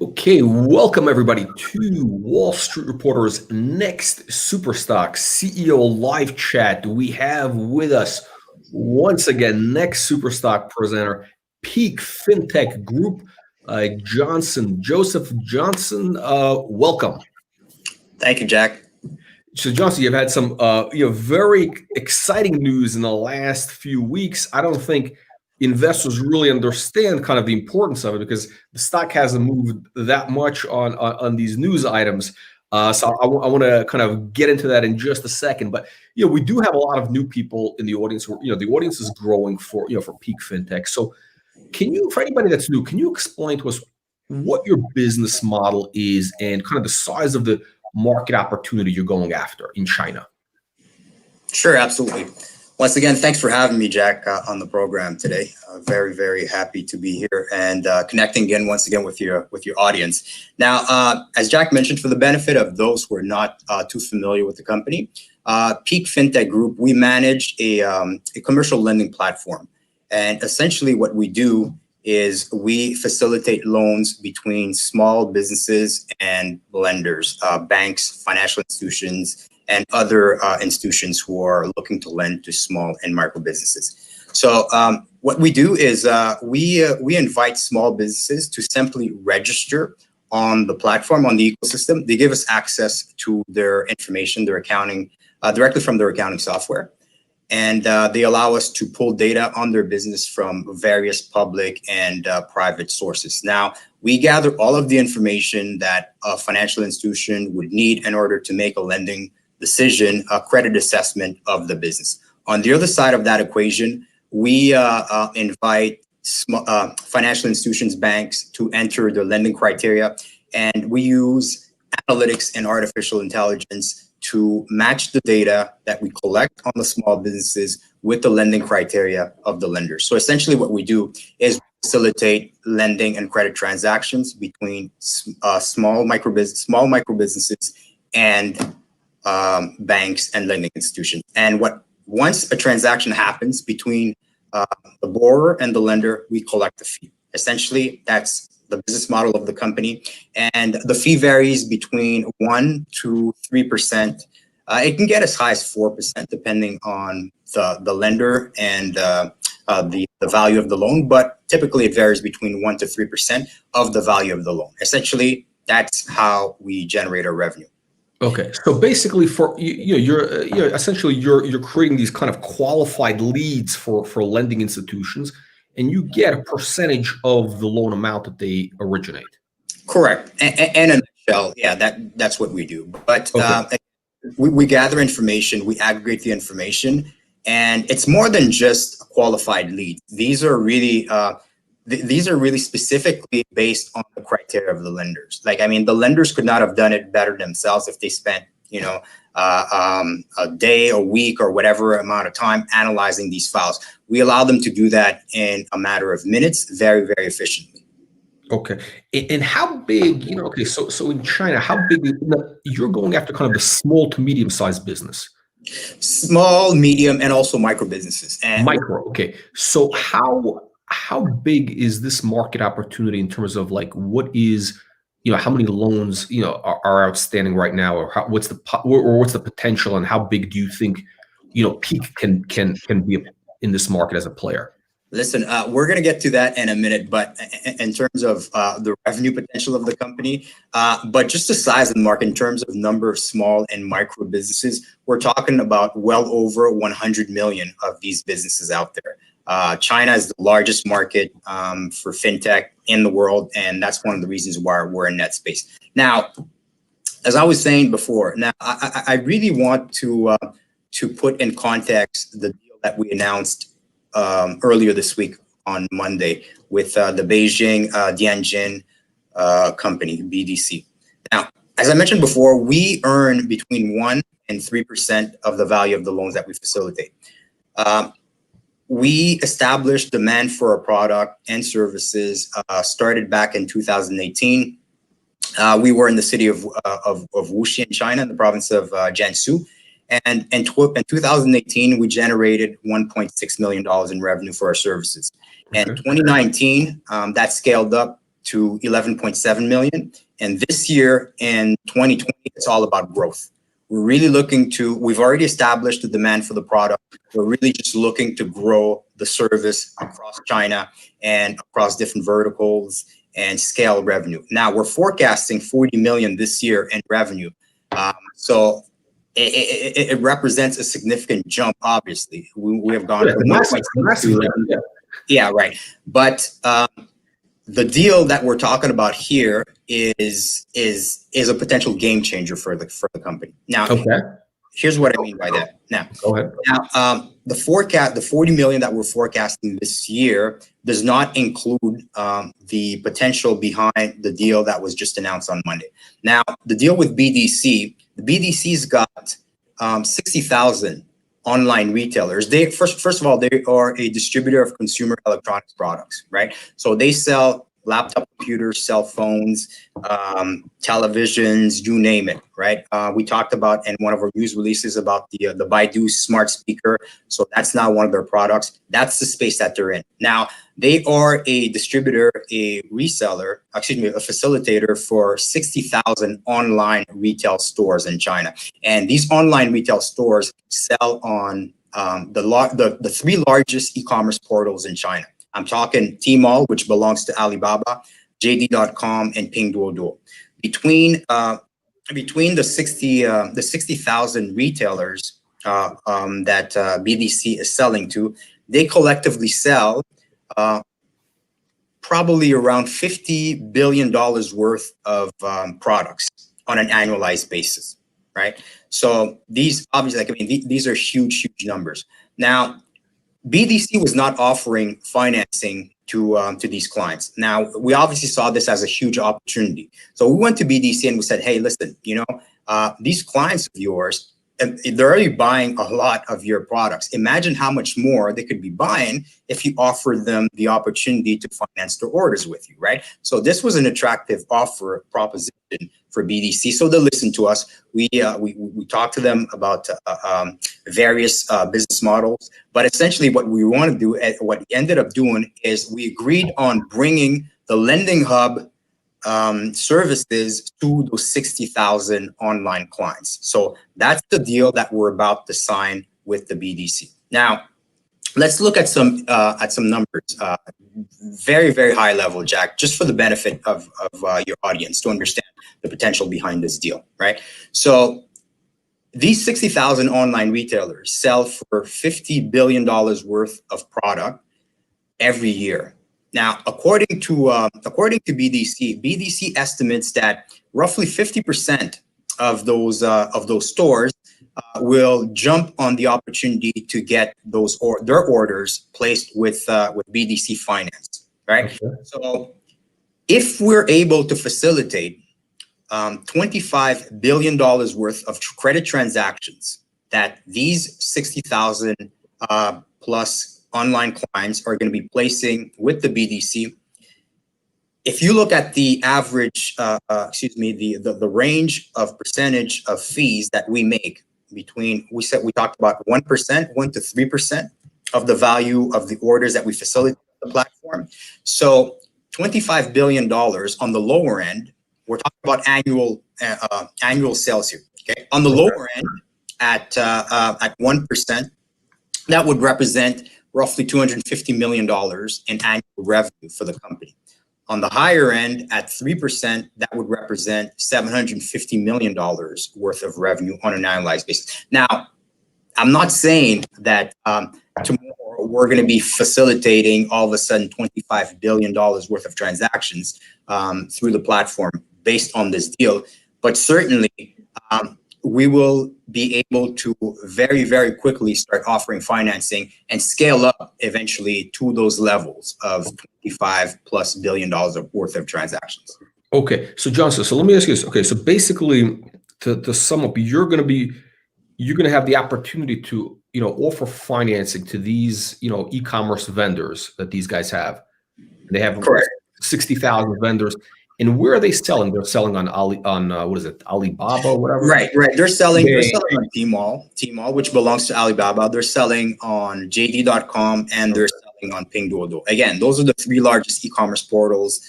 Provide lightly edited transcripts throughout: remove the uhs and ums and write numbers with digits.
Okay, welcome everybody to Wall Street Reporter's next Superstock CEO live chat. We have with us once again next Superstock presenter, Peak Fintech Group, Joseph Johnson. Welcome. Thank you, Jack. So Johnson, you've had some very exciting news in the last few weeks. I don't think investors really understand kind of the importance of it because the stock hasn't moved that much on these news items. So I want to kind of get into that in just a second. But we do have a lot of new people in the audience. The audience is growing for Peak Fintech. So can you, for anybody that's new, can you explain to us what your business model is and kind of the size of the market opportunity you're going after in China? Sure, absolutely. Once again, thanks for having me, Jack, on the program today. Very, very happy to be here and connecting again once again with your audience. Now, as Jack mentioned, for the benefit of those who are not too familiar with the company, Peak Fintech Group, we manage a commercial lending platform. And essentially what we do is we facilitate loans between small businesses and lenders, banks, financial institutions, and other institutions who are looking to lend to small and micro businesses. So what we do is we invite small businesses to simply register on the platform, on the ecosystem. They give us access to their information, their accounting, directly from their accounting software. And they allow us to pull data on their business from various public and private sources. Now, we gather all of the information that a financial institution would need in order to make a lending decision, a credit assessment of the business. On the other side of that equation, we invite financial institutions, banks to enter the lending criteria, and we use analytics and artificial intelligence to match the data that we collect on the small businesses with the lending criteria of the lenders. So essentially what we do is facilitate lending and credit transactions between small micro businesses and banks and lending institutions. And once a transaction happens between the borrower and the lender, we collect the fee. Essentially, that's the business model of the company, and the fee varies between 1% to 3%. It can get as high as 4%, depending on the lender and the value of the loan, but typically it varies between 1% to 3% of the value of the loan. Essentially, that's how we generate our revenue. Okay, so basically, for you're creating these kind of qualified leads for lending institutions, and you get a percentage of the loan amount that they originate. Correct. And in a nutshell, yeah, that's what we do. But okay. We gather information, we aggregate the information, and it's more than just a qualified lead. These are really specifically based on the criteria of the lenders. Like, I mean, the lenders could not have done it better themselves if they spent, a day, a week, or whatever amount of time analyzing these files. We allow them to do that in a matter of minutes, very, very efficiently. Okay. And how big, okay, so in China, how big, you're going after kind of the small to medium sized business? Small, medium, and also micro businesses. And micro, okay. So how big is this market opportunity in terms of like what is, how many loans are outstanding right now, or what's the potential, and how big do you think Peak can be in this market as a player? Listen, we're going to get to that in a minute, but in terms of the revenue potential of the company, but just the size of the market in terms of number of small and micro businesses, we're talking about well over 100 million of these businesses out there. China is the largest market for fintech in the world, and that's one of the reasons why we're in that space. Now, as I was saying before, I really want to put in context the deal that we announced earlier this week on Monday with the Beijing Dianjin company, BDC. Now, as I mentioned before, we earn between 1% and 3% of the value of the loans that we facilitate. We established demand for our product and services started back in 2018. We were in the city of Wuxi in China, in the province of Jiangsu. And in 2018, we generated $1.6 million in revenue for our services. And in 2019, that scaled up to 11.7 million. And this year in 2020, it's all about growth. We're really looking to, we've already established the demand for the product. We're really just looking to grow the service across China and across different verticals and scale revenue. Now we're forecasting 40 million this year in revenue. So it represents a significant jump, obviously. We have gone from massive, yeah, right. But the deal that we're talking about here is a potential game changer for the company. Now, here's what I mean by that. Now, go ahead. Now, the forecast, the 40 million that we're forecasting this year does not include the potential behind the deal that was just announced on Monday. Now, the deal with BDC, the BDC's got 60,000 online retailers. They first of all, they are a distributor of consumer electronics products, right? So they sell laptop computers, cell phones, televisions, you name it, right? We talked about in one of our news releases about the Baidu smart speaker. So that's now one of their products. That's the space that they're in. Now, they are a distributor, a reseller, excuse me, a facilitator for 60,000 online retail stores in China. And these online retail stores sell on the three largest e-commerce portals in China. I'm talking Tmall, which belongs to Alibaba, JD.com, and Pinduoduo. Between the 60,000 retailers that BDC is selling to, they collectively sell probably around $50 billion worth of products on an annualized basis, right? So these obviously, like, I mean, these are huge numbers. Now, BDC was not offering financing to these clients. Now, we obviously saw this as a huge opportunity. So we went to BDC and we said, hey, listen, you know, these clients of yours, they're already buying a lot of your products. Imagine how much more they could be buying if you offered them the opportunity to finance their orders with you, right? So this was an attractive offer proposition for BDC. So they listened to us. We talked to them about various business models, but essentially what we want to do, what we ended up doing, is we agreed on bringing the Lending Hub services to those 60,000 online clients. So that's the deal that we're about to sign with the BDC. Now, let's look at some numbers, very high level, Jack, just for the benefit of your audience to understand the potential behind this deal, right? So these 60,000 online retailers sell for $50 billion worth of product every year. Now, according to BDC estimates that roughly 50% of those stores will jump on the opportunity to get their orders placed with BDC Finance, right? Okay. So, if we're able to facilitate $25 billion worth of credit transactions that these 60,000 plus online clients are going to be placing with the BDC. If you look at the average, the range of percentage of fees that we make between, we talked about 1% to 3% of the value of the orders that we facilitate on the platform. So $25 billion on the lower end, we're talking about annual sales here. Okay, on the lower end at 1%, that would represent roughly $250 million in annual revenue for the company. On the higher end, at 3%, that would represent $750 million worth of revenue on an annualized basis. Now, I'm not saying that tomorrow we're going to be facilitating all of a sudden $25 billion worth of transactions through the platform based on this deal, but certainly we will be able to very quickly start offering financing and scale up eventually to those levels of $25+ billion worth of transactions. Okay, so Johnson, so let me ask you this. Okay, so basically, to sum up, you're going to have the opportunity to offer financing to these e-commerce vendors that these guys have. They have 60,000 vendors. And where are they selling? They're selling on what is it, Alibaba or whatever? Right. They're selling on Tmall, which belongs to Alibaba. They're selling on JD.com and they're selling on Pinduoduo. Again, those are the three largest e-commerce portals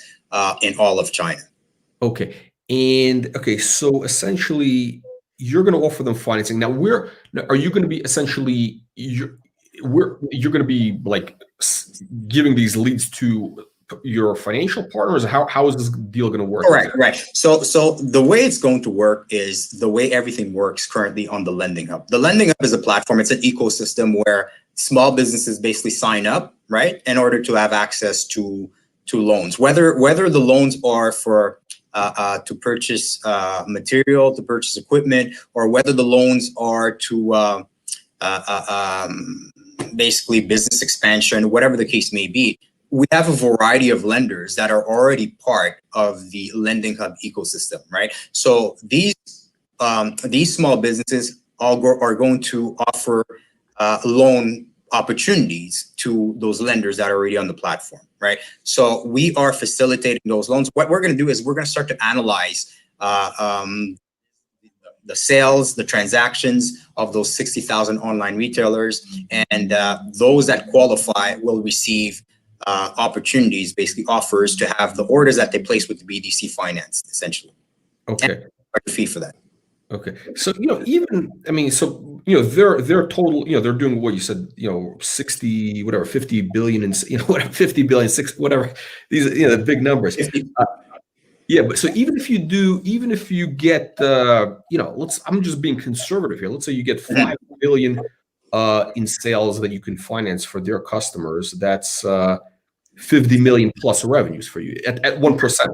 in all of China. Okay. And okay, so essentially you're going to offer them financing. Now, are you going to be essentially you're going to be like giving these leads to your financial partners? How is this deal going to work? Right. So the way it's going to work is the way everything works currently on the Lending Hub. The Lending Hub is a platform. It's an ecosystem where small businesses basically sign up, right, in order to have access to loans. Whether the loans are for to purchase material, to purchase equipment, or whether the loans are to basically business expansion, whatever the case may be. We have a variety of lenders that are already part of the Lending Hub ecosystem, right? So these small businesses are going to offer loan opportunities to those lenders that are already on the platform, right? So we are facilitating those loans. What we're going to do is we're going to start to analyze the sales, the transactions of those 60,000 online retailers, and those that qualify will receive opportunities, basically offers to have the orders that they place with the BDC financed, essentially. Okay. And a fee for that. Okay. So, their total, they're doing what you said, 60, whatever, 50 billion and, whatever, 50 billion, whatever, these, the big numbers. Yeah. But so even if you get, I'm just being conservative here. Let's say you get 5 billion in sales that you can finance for their customers. That's 50 million plus revenues for you at 1%.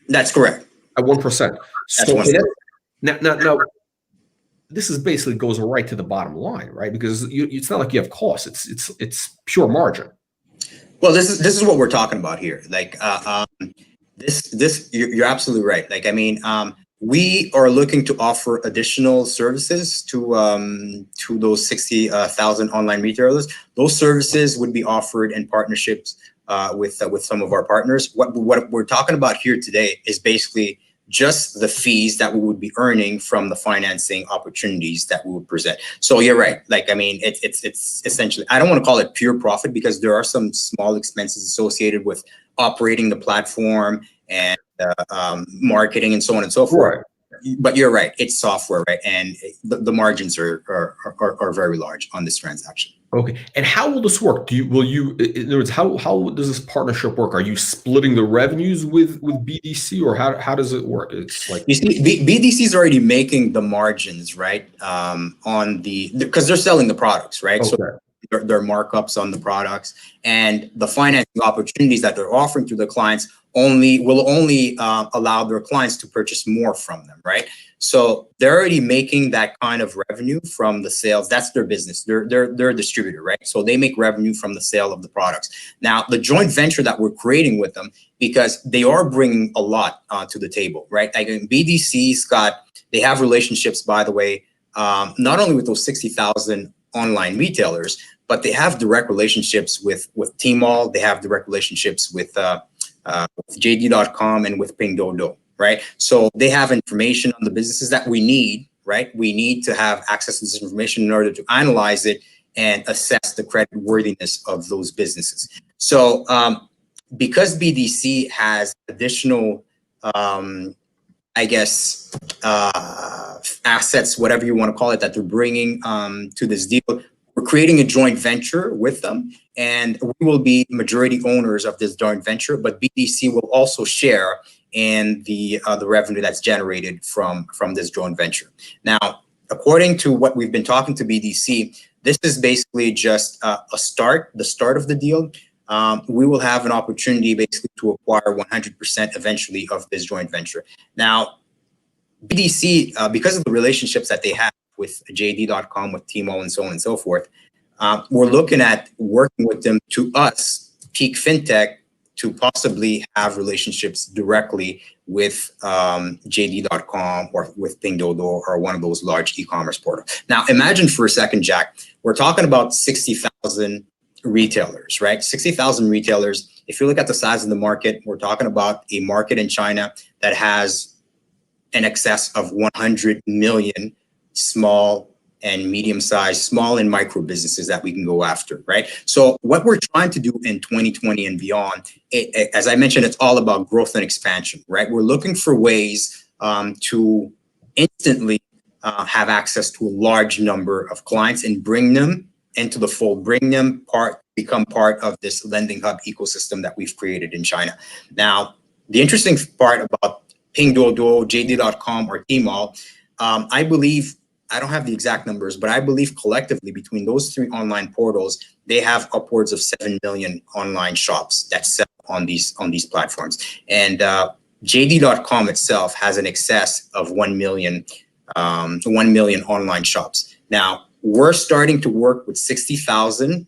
That's correct. At 1%. So now, this is basically goes right to the bottom line, right? Because it's not like you have costs; it's pure margin. Well, this is what we're talking about here. Like this, you're absolutely right. Like we are looking to offer additional services to those 60,000 online retailers. Those services would be offered in partnerships with some of our partners. What we're talking about here today is basically just the fees that we would be earning from the financing opportunities that we would present. So you're right. Like, it's essentially, I don't want to call it pure profit because there are some small expenses associated with operating the platform and marketing and so on and so forth. Right. But you're right. It's software, right? And the margins are very large on this transaction. Okay. And how will this work? In other words, how does this partnership work? Are you splitting the revenues with BDC, or how does it work? It's like, you see, BDC is already making the margins, right? Because they're selling the products, right? Okay. So their markups on the products and the financing opportunities that they're offering to the clients will only allow their clients to purchase more from them, right? So they're already making that kind of revenue from the sales. That's their business. They're a distributor, right? So they make revenue from the sale of the products. Now, the joint venture that we're creating with them, because they are bringing a lot to the table, right? Like BDC's they have relationships, by the way, not only with those 60,000 online retailers, but they have direct relationships with Tmall. They have direct relationships with JD.com and with Pinduoduo, right? So they have information on the businesses that we need, right? We need to have access to this information in order to analyze it and assess the credit worthiness of those businesses. So because BDC has additional, assets, whatever you want to call it, that they're bringing to this deal, we're creating a joint venture with them, and we will be majority owners of this joint venture, but BDC will also share in the revenue that's generated from this joint venture. Now, according to what we've been talking to BDC, this is basically just the start of the deal. We will have an opportunity basically to acquire 100% eventually of this joint venture. Now, BDC, because of the relationships that they have with JD.com, with Tmall, and so on and so forth, we're looking at working with them to us, Peak Fintech, to possibly have relationships directly with JD.com or with Pinduoduo or one of those large e-commerce portals. Now, imagine for a second, Jack, we're talking about 60,000 retailers, right? 60,000 retailers. If you look at the size of the market, we're talking about a market in China that has in excess of 100 million small and medium-sized, small and micro businesses that we can go after, right? So what we're trying to do in 2020 and beyond, as I mentioned, it's all about growth and expansion, right? We're looking for ways to instantly have access to a large number of clients and bring them into the fold, become part of this lending hub ecosystem that we've created in China. Now, the interesting part about Pinduoduo, JD.com, or Tmall, I believe, I don't have the exact numbers, but I believe collectively between those three online portals, they have upwards of 7 million online shops that sell on these platforms. And JD.com itself has an excess of 1 million online shops. Now, we're starting to work with 60,000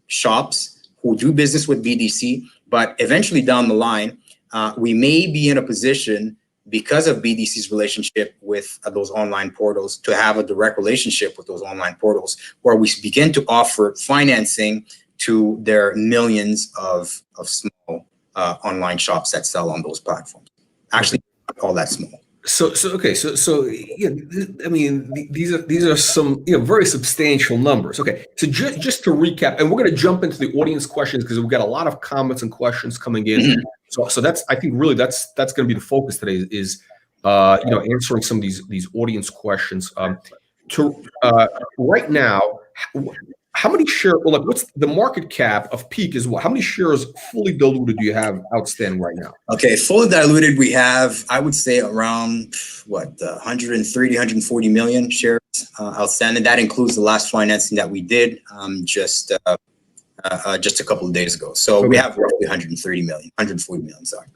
shops who do business with BDC, but eventually down the line, we may be in a position, because of BDC's relationship with those online portals, to have a direct relationship with those online portals where we begin to offer financing to their millions of small online shops that sell on those platforms. Actually, not all that small. So yeah, I mean, these are some very substantial numbers. Okay, so just to recap, and we're going to jump into the audience questions because we've got a lot of comments and questions coming in. Mm-hmm. So that's, I think, really that's going to be the focus today is answering some of these audience questions. Right now, how many shares, or like, what's the market cap of Peak is what? How many shares fully diluted do you have outstanding right now? Okay, fully diluted, we have, I would say, around 130, 140 million shares outstanding. That includes the last financing that we did just a couple of days ago. So we have roughly 140 million, sorry.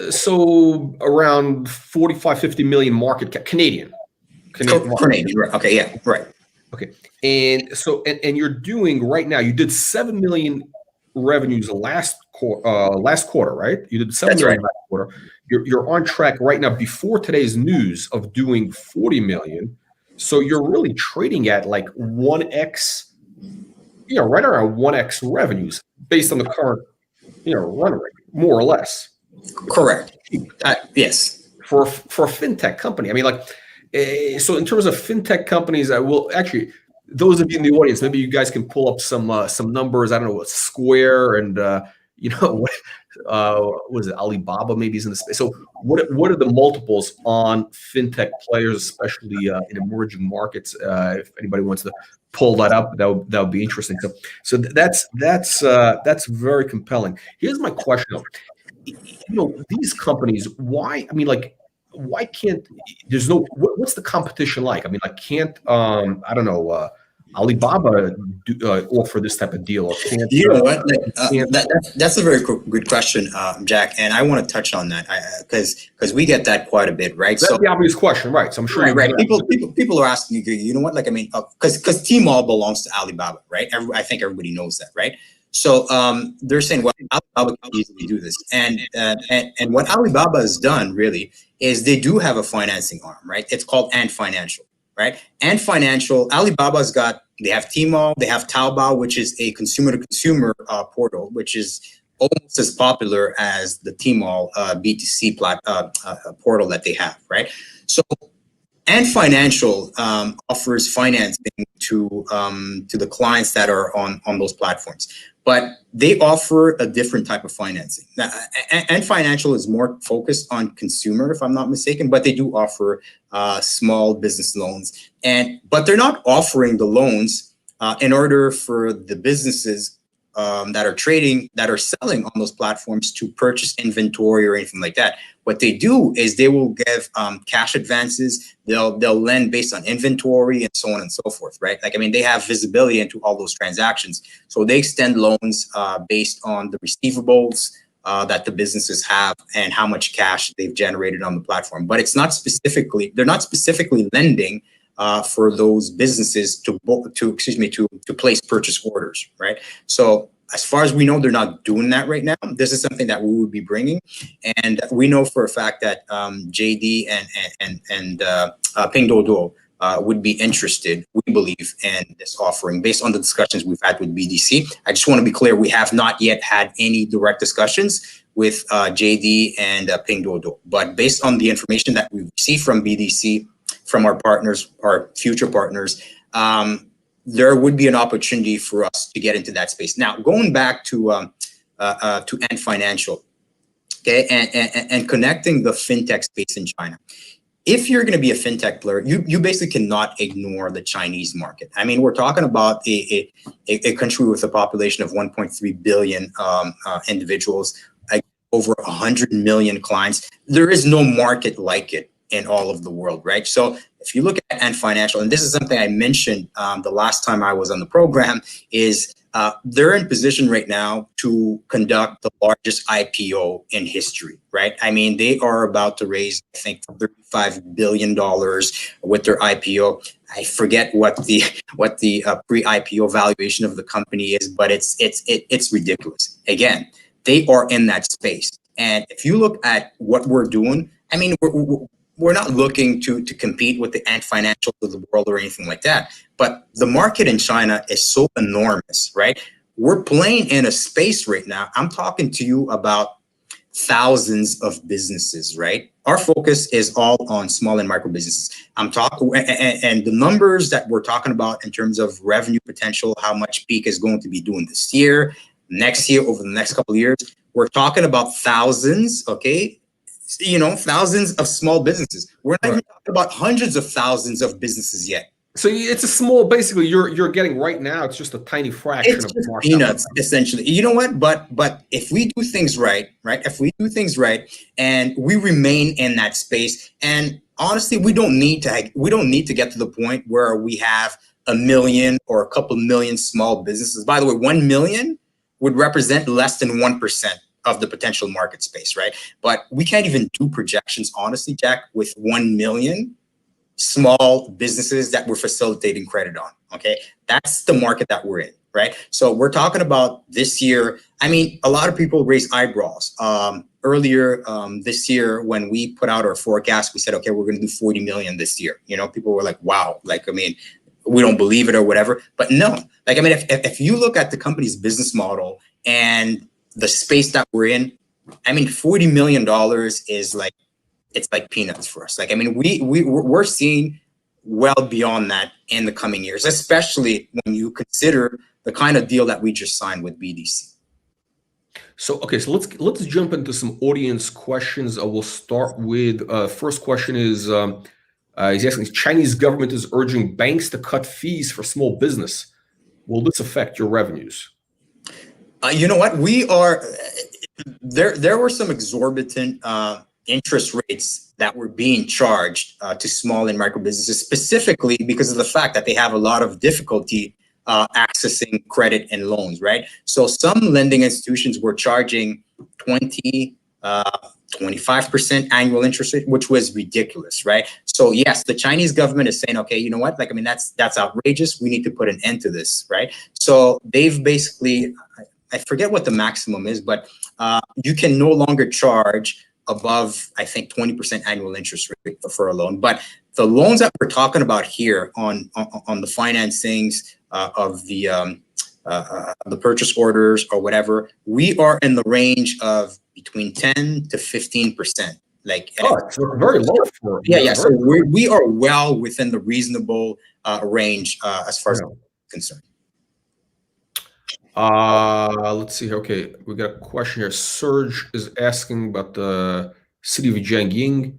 So around 45, 50 million market cap, Canadian, right. Okay, yeah, right. Okay, and so and you're doing right now. You did 7 million revenues last quarter, right? You did 7 million last quarter. You're on track right now before today's news of doing 40 million. So you're really trading at like 1x, right around 1x revenues based on the current, run rate, more or less. Correct. Yes. For a fintech company, I mean, like. So in terms of fintech companies, I will actually, those of you in the audience, maybe you guys can pull up some numbers. I don't know what Square and what was it, Alibaba maybe is in the space. So what are the multiples on fintech players, especially in emerging markets? If anybody wants to pull that up, that would be interesting. So that's very compelling. Here's my question: these companies, why? I mean, like. Why can't what's the competition like? I mean, like, can't I don't know, Alibaba offer this type of deal? Or can't, that's a very good question, Jack, and I want to touch on that because we get that quite a bit, right? That's the obvious question, right? So I'm sure right. People are asking, like, I mean, because Tmall belongs to Alibaba, right? I think everybody knows that, right? So they're saying, well, Alibaba can easily do this, and what Alibaba has done really is they do have a financing arm, right? It's called Ant Financial, right? Ant Financial, Alibaba's they have Tmall, they have Taobao, which is a consumer-to-consumer portal, which is almost as popular as the Tmall B2C portal that they have, right? So Ant Financial offers financing to the clients that are on those platforms, but they offer a different type of financing. Now, Ant Financial is more focused on consumer, if I'm not mistaken, but they do offer small business loans, but they're not offering the loans in order for the businesses that are selling on those platforms to purchase inventory or anything like that. What they do is they will give cash advances. They'll lend based on inventory and so on and so forth, right? Like, I mean, they have visibility into all those transactions. So they extend loans based on the receivables that the businesses have and how much cash they've generated on the platform. But they're not specifically lending for those businesses to place purchase orders, right? So as far as we know, they're not doing that right now. This is something that we would be bringing, and we know for a fact that JD and Pinduoduo would be interested, we believe, in this offering based on the discussions we've had with BDC. I just want to be clear, we have not yet had any direct discussions with JD and Pinduoduo, but based on the information that we receive from BDC, from our partners, our future partners, there would be an opportunity for us to get into that space. Now, going back to Ant Financial, okay, and connecting the fintech space in China. If you're going to be a fintech player, you basically cannot ignore the Chinese market. I mean, we're talking about a country with a population of 1.3 billion individuals, like over 100 million clients. There is no market like it in all of the world, right? So if you look at Ant Financial, and this is something I mentioned the last time I was on the program, is they're in position right now to conduct the largest IPO in history, right? I mean, they are about to raise, I think, $35 billion with their IPO. I forget what the pre-IPO valuation of the company is, but it's ridiculous. Again, they are in that space, and if you look at what we're doing, I mean, we're not looking to compete with the Ant Financial of the world or anything like that. But the market in China is so enormous, right? We're playing in a space right now. I'm talking to you about thousands of businesses, right? Our focus is all on small and micro businesses. I'm talking, and the numbers that we're talking about in terms of revenue potential, how much Peak is going to be doing this year, next year, over the next couple of years, we're talking about thousands, okay? You know, thousands of small businesses. We're not even talking about hundreds of thousands of businesses yet. So it's a small, basically, you're getting right now, it's just a tiny fraction of the market. Peanuts, essentially. You know what? But if we do things right, if we do things right, and we remain in that space, and honestly, we don't need to get to the point where we have 1 million or a couple million small businesses. By the way, 1 million would represent less than 1% of the potential market space, right? But we can't even do projections, honestly, Jack, with 1 million small businesses that we're facilitating credit on, okay? That's the market that we're in, right? So we're talking about this year. I mean, a lot of people raise eyebrows. Earlier this year, when we put out our forecast, we said, okay, we're gonna do 40 million this year. You know, people were like, wow, like, I mean, we don't believe it or whatever. But no, like, I mean, if you look at the company's business model and the space that we're in, I mean, $40 million is like, it's like peanuts for us. Like, I mean, we're seeing well beyond that in the coming years, especially when you consider the kind of deal that we just signed with BDC. So, okay, so let's jump into some audience questions. We'll start with, first question is, he's asking, Chinese government is urging banks to cut fees for small business. Will this affect your revenues? You know what? We are, there were some exorbitant interest rates that were being charged to small and micro businesses, specifically because of the fact that they have a lot of difficulty accessing credit and loans, right? So some lending institutions were charging 20, 25% annual interest rate, which was ridiculous, right? So yes, the Chinese government is saying, okay, you know what? Like, I mean, that's outrageous. We need to put an end to this, right? So they've basically, I forget what the maximum is, but you can no longer charge above, I think, 20% annual interest rate for a loan. But the loans that we're talking about here on the financings of the purchase orders or whatever, we are in the range of between 10 to 15%. Like, it's very low for So we are well within the reasonable range as far as concerned. Let's see. Okay, we got a question here. Serge is asking about the city of Jiangyin.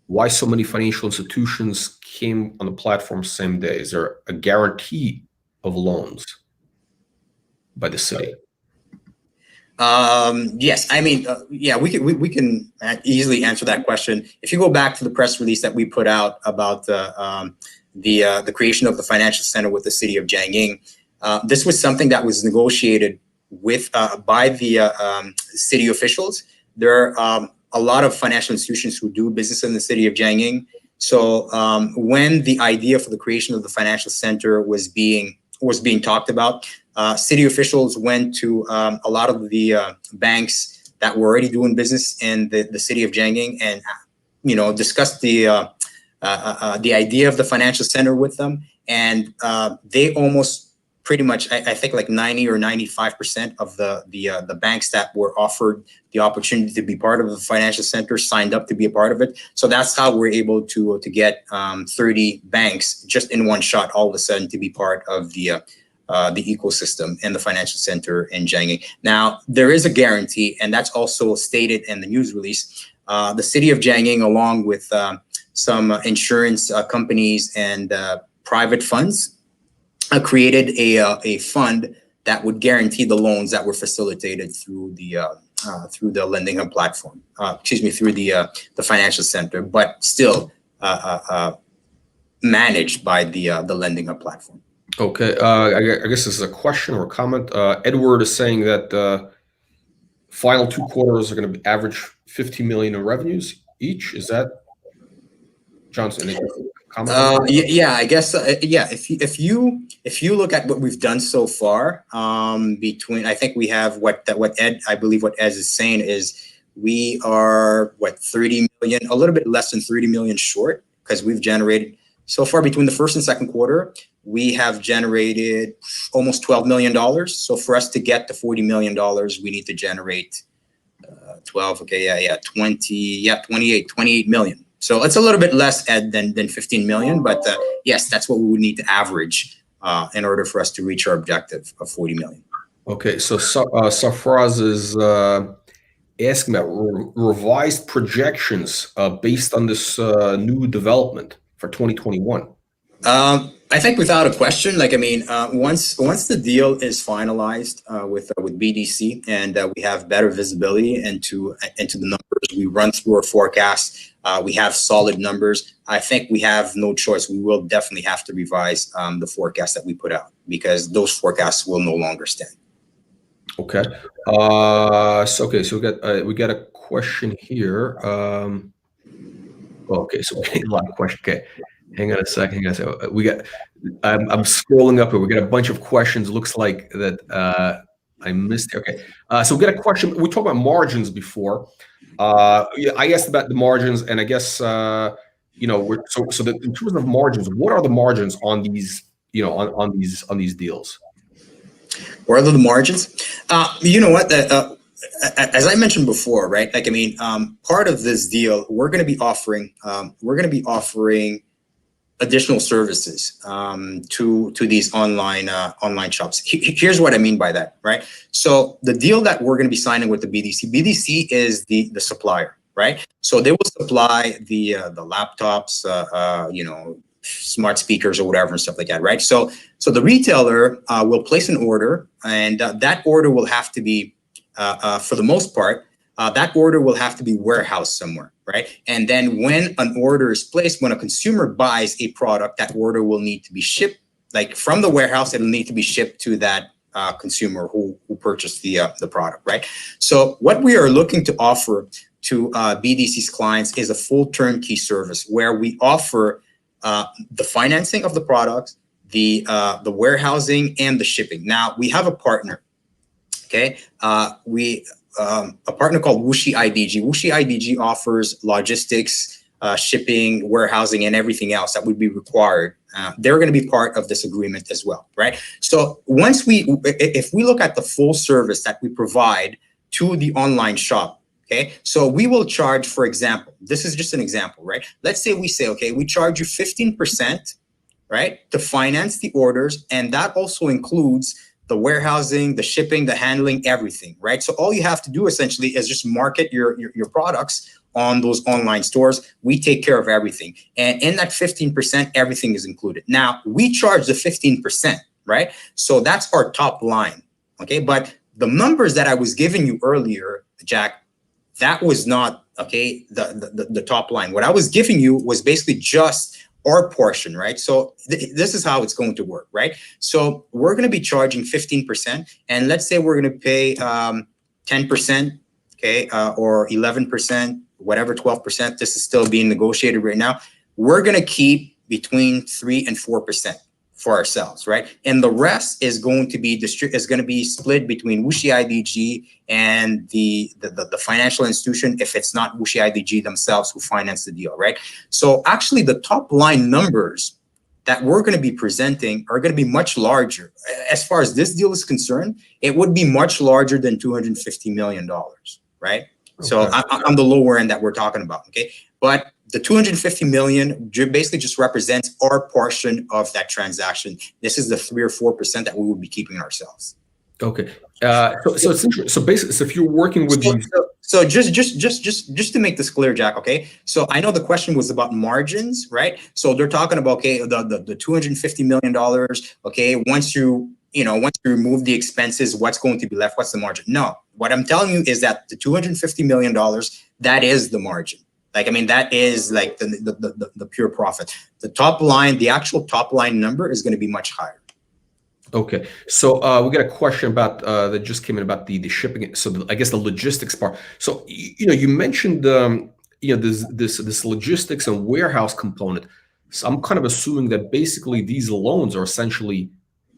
Why so many financial institutions came on the platform same day? Is there a guarantee of loans by the city? Yes, I mean, yeah, we can easily answer that question. If you go back to the press release that we put out about the creation of the financial center with the city of Jiangyin, this was something that was negotiated with by the city officials. There are a lot of financial institutions who do business in the city of Jiangyin. So when the idea for the creation of the financial center was being talked about, city officials went to a lot of the banks that were already doing business in the city of Jiangyin, and discussed the idea of the financial center with them, and they almost pretty much, I think like 90 or 95% of the banks that were offered the opportunity to be part of the financial center signed up to be a part of it. So that's how we're able to get 30 banks just in one shot, all of a sudden, to be part of the ecosystem and the financial center in Jiangyin. Now, there is a guarantee, and that's also stated in the news release. The city of Jiangyin, along with some insurance companies and private funds, created a fund that would guarantee the loans that were facilitated through the lending hub platform. Through the financial center, but still managed by the lending hub platform. Okay, I guess this is a question or a comment. Edward is saying that the final 2 quarters are going to average 15 million in revenues each. Is that, Johnson? Any comment? Yeah, I guess yeah. If you look at what we've done so far, I think we have I believe what Ed is saying is we are 30 million, a little bit less than 30 million short, because we've generated so far between the first and second quarter, we have generated almost $12 million. So for us to get to $40 million, we need to generate 28 million. So it's a little bit less, Ed, than 15 million, but yes, that's what we would need to average in order for us to reach our objective of 40 million. Okay, so Safraz is asking about revised projections based on this new development for 2021. I think without a question, once the deal is finalized with BDC and we have better visibility into the numbers, we run through our forecast, we have solid numbers, I think we have no choice. We will definitely have to revise the forecast that we put out, because those forecasts will no longer stand. Okay. So we got a question here. Okay, so we got a lot of questions. Okay. Hang on a second. We got. I'm scrolling up here. We got a bunch of questions. Looks like that I missed. Okay. So we got a question. We talked about margins before. I asked about the margins, and I guess so that in terms of margins, what are the margins on these on these deals? What are the margins? You know what? As I mentioned before, right? Part of this deal, we're going to be offering additional services to these online shops. Here's what I mean by that, right? So the deal that we're going to be signing with the BDC is the supplier, right? So they will supply the laptops, smart speakers or whatever and stuff like that, right? So the retailer will place an order, and that order will have to be, for the most part, that order will have to be warehoused somewhere, right? And then when an order is placed, when a consumer buys a product, that order will need to be shipped, from the warehouse, it'll need to be shipped to that consumer who purchased the product, right? So what we are looking to offer to BDC's clients is a full turnkey service where we offer the financing of the products, the warehousing, and the shipping. Now, we have a partner, okay? A partner called Wuxi IDG. Wuxi IDG offers logistics, shipping, warehousing, and everything else that would be required. They're going to be part of this agreement as well, right? So if we look at the full service that we provide to the online shop, okay, so we will charge, for example, this is just an example, right? Let's say we charge you 15%, right, to finance the orders, and that also includes the warehousing, the shipping, the handling, everything, right? So all you have to do essentially is just market your products on those online stores. We take care of everything. And in that 15%, everything is included. Now, we charge the 15%, right? So that's our top line, okay? But the numbers that I was giving you earlier, Jack, that was not, okay, the top line. What I was giving you was basically just our portion, right? So this is how it's going to work, right? So we're going to be charging 15%, and let's say we're going to pay 10%, okay, or 11%, whatever, 12%. This is still being negotiated right now. We're going to keep between 3 and 4% for ourselves, right? And the rest is going to be split between Wuxi IDG and the financial institution, if it's not Wuxi IDG themselves who finance the deal, right? So actually the top line numbers that we're going to be presenting are going to be much larger. As far as this deal is concerned, it would be much larger than $250 million, right? Okay. So I'm the lower end that we're talking about, okay? But the 250 million basically just represents our portion of that transaction. This is the 3 or 4% that we will be keeping ourselves. Okay. So it's interesting. So basically, so if you're working with these, so just to make this clear, Jack. Okay. So I know the question was about margins, right? So they're talking about, okay, the $250 million. Okay. Once you remove the expenses, what's going to be left? What's the margin? No, what I'm telling you is that the $250 million, that is the margin. Like, I mean, that is like the pure profit. The top line, the actual top line number is going to be much higher. Okay, so we got a question about that just came in about the shipping. So I guess the logistics part. So you mentioned this logistics and warehouse component. So I'm kind of assuming that basically these loans are essentially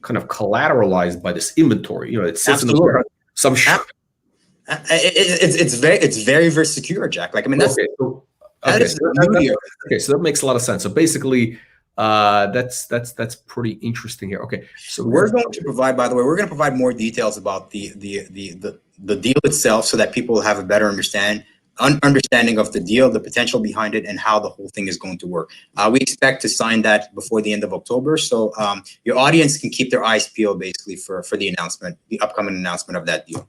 kind of collateralized by this inventory. It sits in the some. It's very very secure, Jack. Like, I mean, that's okay. So that makes a lot of sense. So basically, that's pretty interesting here. Okay, so we're going to provide, by the way, we're going to provide more details about the deal itself, so that people have a better understanding of the deal, the potential behind it, and how the whole thing is going to work. We expect to sign that before the end of October, so your audience can keep their eyes peeled basically for the announcement, the upcoming announcement of that deal.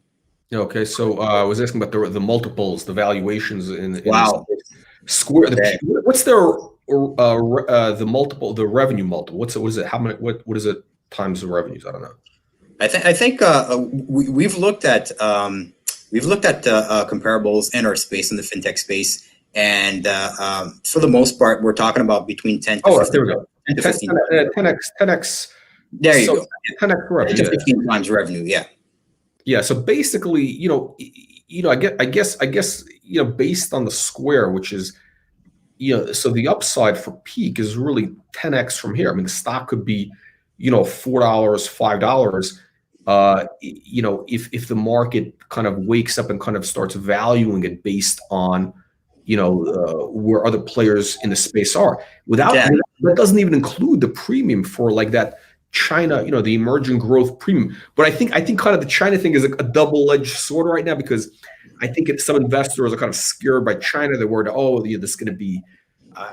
Okay, so I was asking about the multiples, the valuations in wow. Square. What's their the multiple, the revenue multiple? What is it? How many? What is it times the revenues? I don't know. I think we've looked at comparables in our space, in the fintech space, and for the most part, we're talking about between 10 to 15. There we go. 10 to 15. 10x. There you go. 10x revenue. 10 to 15 times revenue. Yeah. Yeah. So basically, I guess based on the Square, which is, so the upside for Peak is really 10x from here. I mean, the stock could be, $4, $5. If the market kind of wakes up and kind of starts valuing it based on, where other players in the space are. That doesn't even include the premium for like that China, the emerging growth premium. But I think kind of the China thing is a double-edged sword right now, because I think some investors are kind of scared by China. They're worried, this is going to be,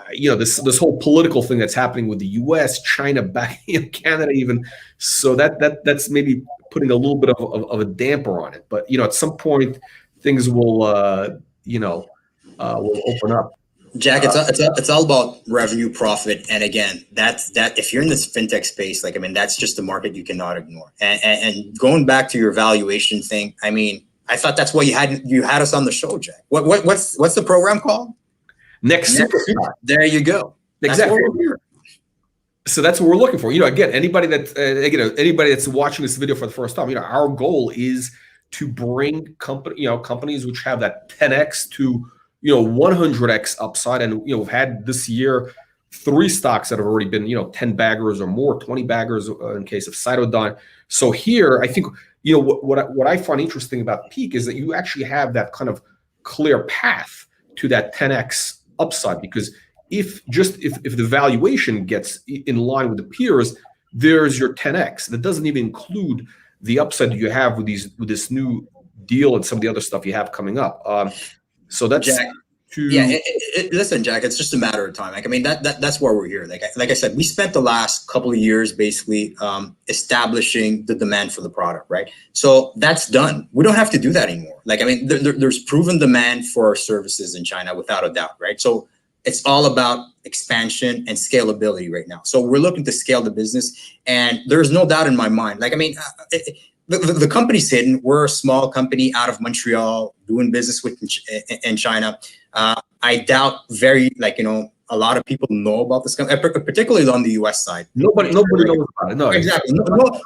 this whole political thing that's happening with the U.S., China, back in Canada even. So that's maybe putting a little bit of a damper on it. But at some point things will open up. Jack, it's all about revenue, profit, and again, that if you're in this fintech space, like, I mean, that's just a market you cannot ignore. And going back to your valuation thing, I mean, I thought that's why you had us on the show, Jack. What's the program called? Next Superstar. There you go. Exactly. So that's what we're looking for. Again, anybody that's watching this video for the first time, our goal is to bring companies which have that 10x to 100x upside. And we've had this year 3 stocks that have already been 10 baggers or more, 20 baggers in case of Cytodyne. So here, I think what I find interesting about Peak is that you actually have that kind of clear path to that 10x upside, because if the valuation gets in line with the peers, there's your 10x. That doesn't even include the upside that you have with this new deal and some of the other stuff you have coming up. So that's Jack, listen, Jack, it's just a matter of time. Like, I mean, that's why we're here. Like I said, we spent the last couple of years basically establishing the demand for the product, right? So that's done. We don't have to do that anymore. Like, I mean, there's proven demand for our services in China without a doubt, right? So it's all about expansion and scalability right now. So we're looking to scale the business, and there's no doubt in my mind. Like, I mean, the company's hidden. We're a small company out of Montreal doing business in China. I doubt a lot of people know about this company, particularly on the US side. Nobody knows about it. No, exactly.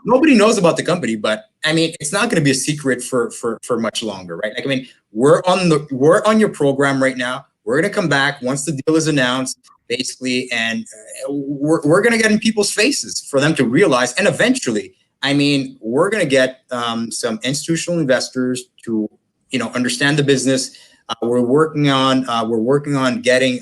Nobody knows about the company, but I mean, it's not going to be a secret for much longer, right? Like, I mean, we're on your program right now. We're going to come back once the deal is announced, basically, and we're going to get in people's faces for them to realize, and eventually, I mean, we're going to get some institutional investors to, understand the business. We're working on getting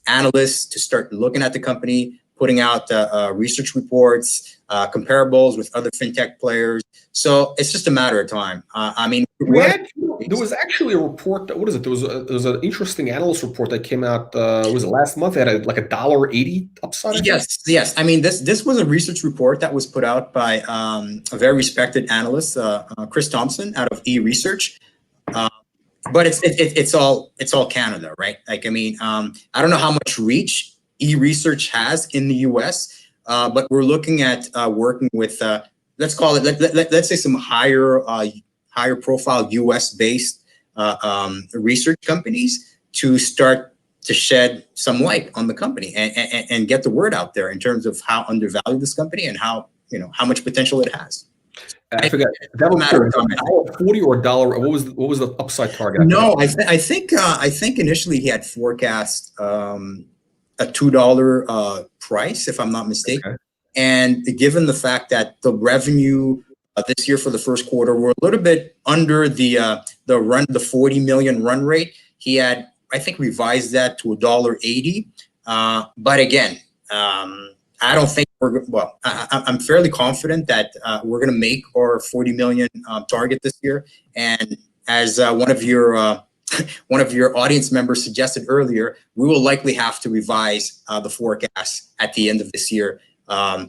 analysts to start looking at the company, putting out research reports, comparables with other fintech players. So it's just a matter of time. I mean, there was actually a report. What is it? There was an interesting analyst report that came out. Was it last month? It had like $1.80 upside. Yes. I mean, this was a research report that was put out by a very respected analyst, Chris Thompson, out of eResearch. But it's all Canada, right? Like, I mean, I don't know how much reach eResearch has in the U.S., but we're looking at working with let's call it let's say some higher profile U.S. based research companies to start to shed some light on the company and get the word out there in terms of how undervalued this company and how much potential it has. I forgot. That was $1.40 or $1. What was the upside target? No, I think initially he had forecast a $2 price, if I'm not mistaken. Okay. And given the fact that the revenue this year for the first quarter were a little bit under the 40 million run rate, he had, I think, revised that to $1.80. But again, I don't think I'm fairly confident that we're going to make our 40 million target this year. And as one of your audience members suggested earlier, we will likely have to revise the forecast at the end of this year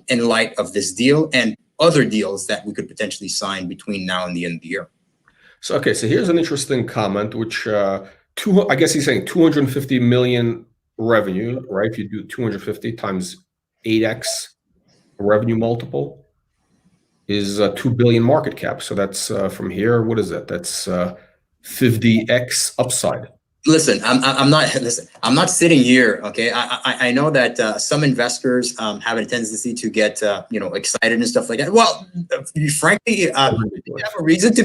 in light of this deal and other deals that we could potentially sign between now and the end of the year. So here's an interesting comment, which I guess he's saying 250 million revenue, right? If you do 250 times 8x revenue multiple is 2 billion market cap. So that's from here. What is that? That's 50x upside. Listen, I'm not sitting here. Okay, I know that some investors have a tendency to get excited and stuff like that. Well, frankly, they have a reason to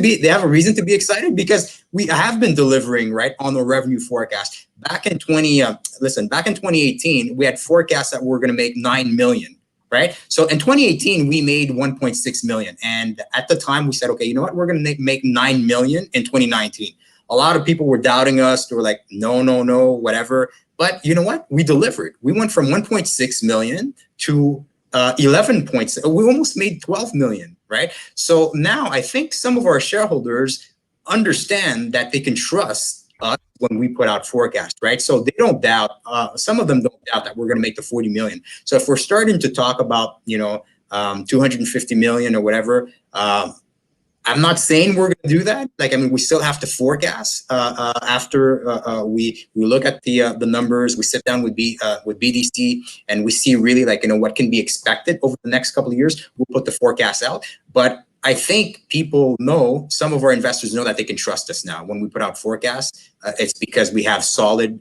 be excited because we have been delivering right on the revenue forecast. Back in 2018, we had forecasts that we were going to make 9 million. Right. So in 2018, we made 1.6 million. And at the time we said, okay, you know what, we're going to make 9 million in 2019. A lot of people were doubting us. They were like, no, whatever. But you know what? We delivered. We went from 1.6 million to 11.6. We almost made 12 million, right? So now I think some of our shareholders understand that they can trust us when we put out forecasts, right? So they don't doubt. Some of them don't doubt that we're going to make the 40 million. So if we're starting to talk about 250 million or whatever, I'm not saying we're going to do that. Like, I mean, we still have to forecast after we look at the numbers. We sit down with BDC and we see really what can be expected over the next couple of years. We'll put the forecast out. But I think people know, some of our investors know that they can trust us now. When we put out forecasts, it's because we have solid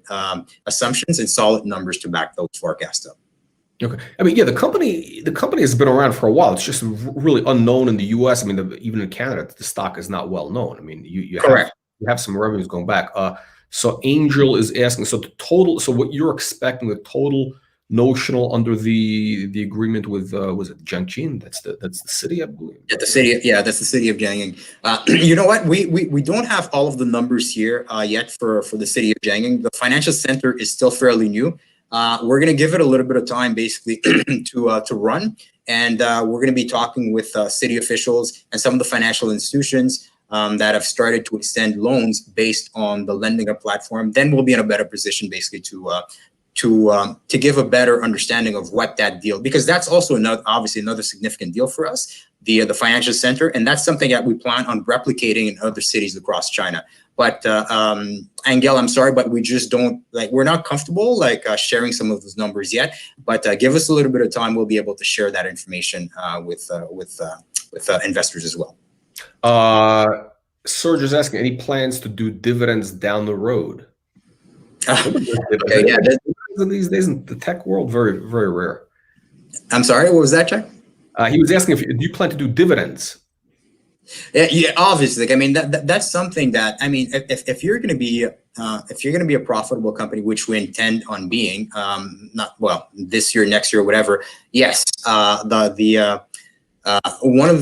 assumptions and solid numbers to back those forecasts up. Okay. I mean, yeah, the company has been around for a while. It's just really unknown in the U.S. I mean, even in Canada, the stock is not well known. I mean, you have some revenues going back. So Angel is asking, so what you're expecting, the total notional under the agreement with was it Jiangxin? That's the city, I believe. Yeah, that's the city of Jiangxin. You know what? We don't have all of the numbers here yet for the city of Jiangxin. The financial center is still fairly new. We're going to give it a little bit of time, basically, to run, and we're going to be talking with city officials and some of the financial institutions that have started to extend loans based on the lending platform. Then we'll be in a better position, basically, to give a better understanding of what that deal, because that's also obviously another significant deal for us, the financial center, and that's something that we plan on replicating in other cities across China. But Angel, I'm sorry, but we just don't we're not comfortable sharing some of those numbers yet. But give us a little bit of time; we'll be able to share that information with investors as well. Serge is asking, any plans to do dividends down the road? Okay, yeah. These days in the tech world, very, very rare. I'm sorry, what was that, Jack? He was asking do you plan to do dividends? Yeah, obviously. I mean, that's something that, I mean, if you're going to be a profitable company, which we intend on being, this year, next year, whatever. Yes, one of the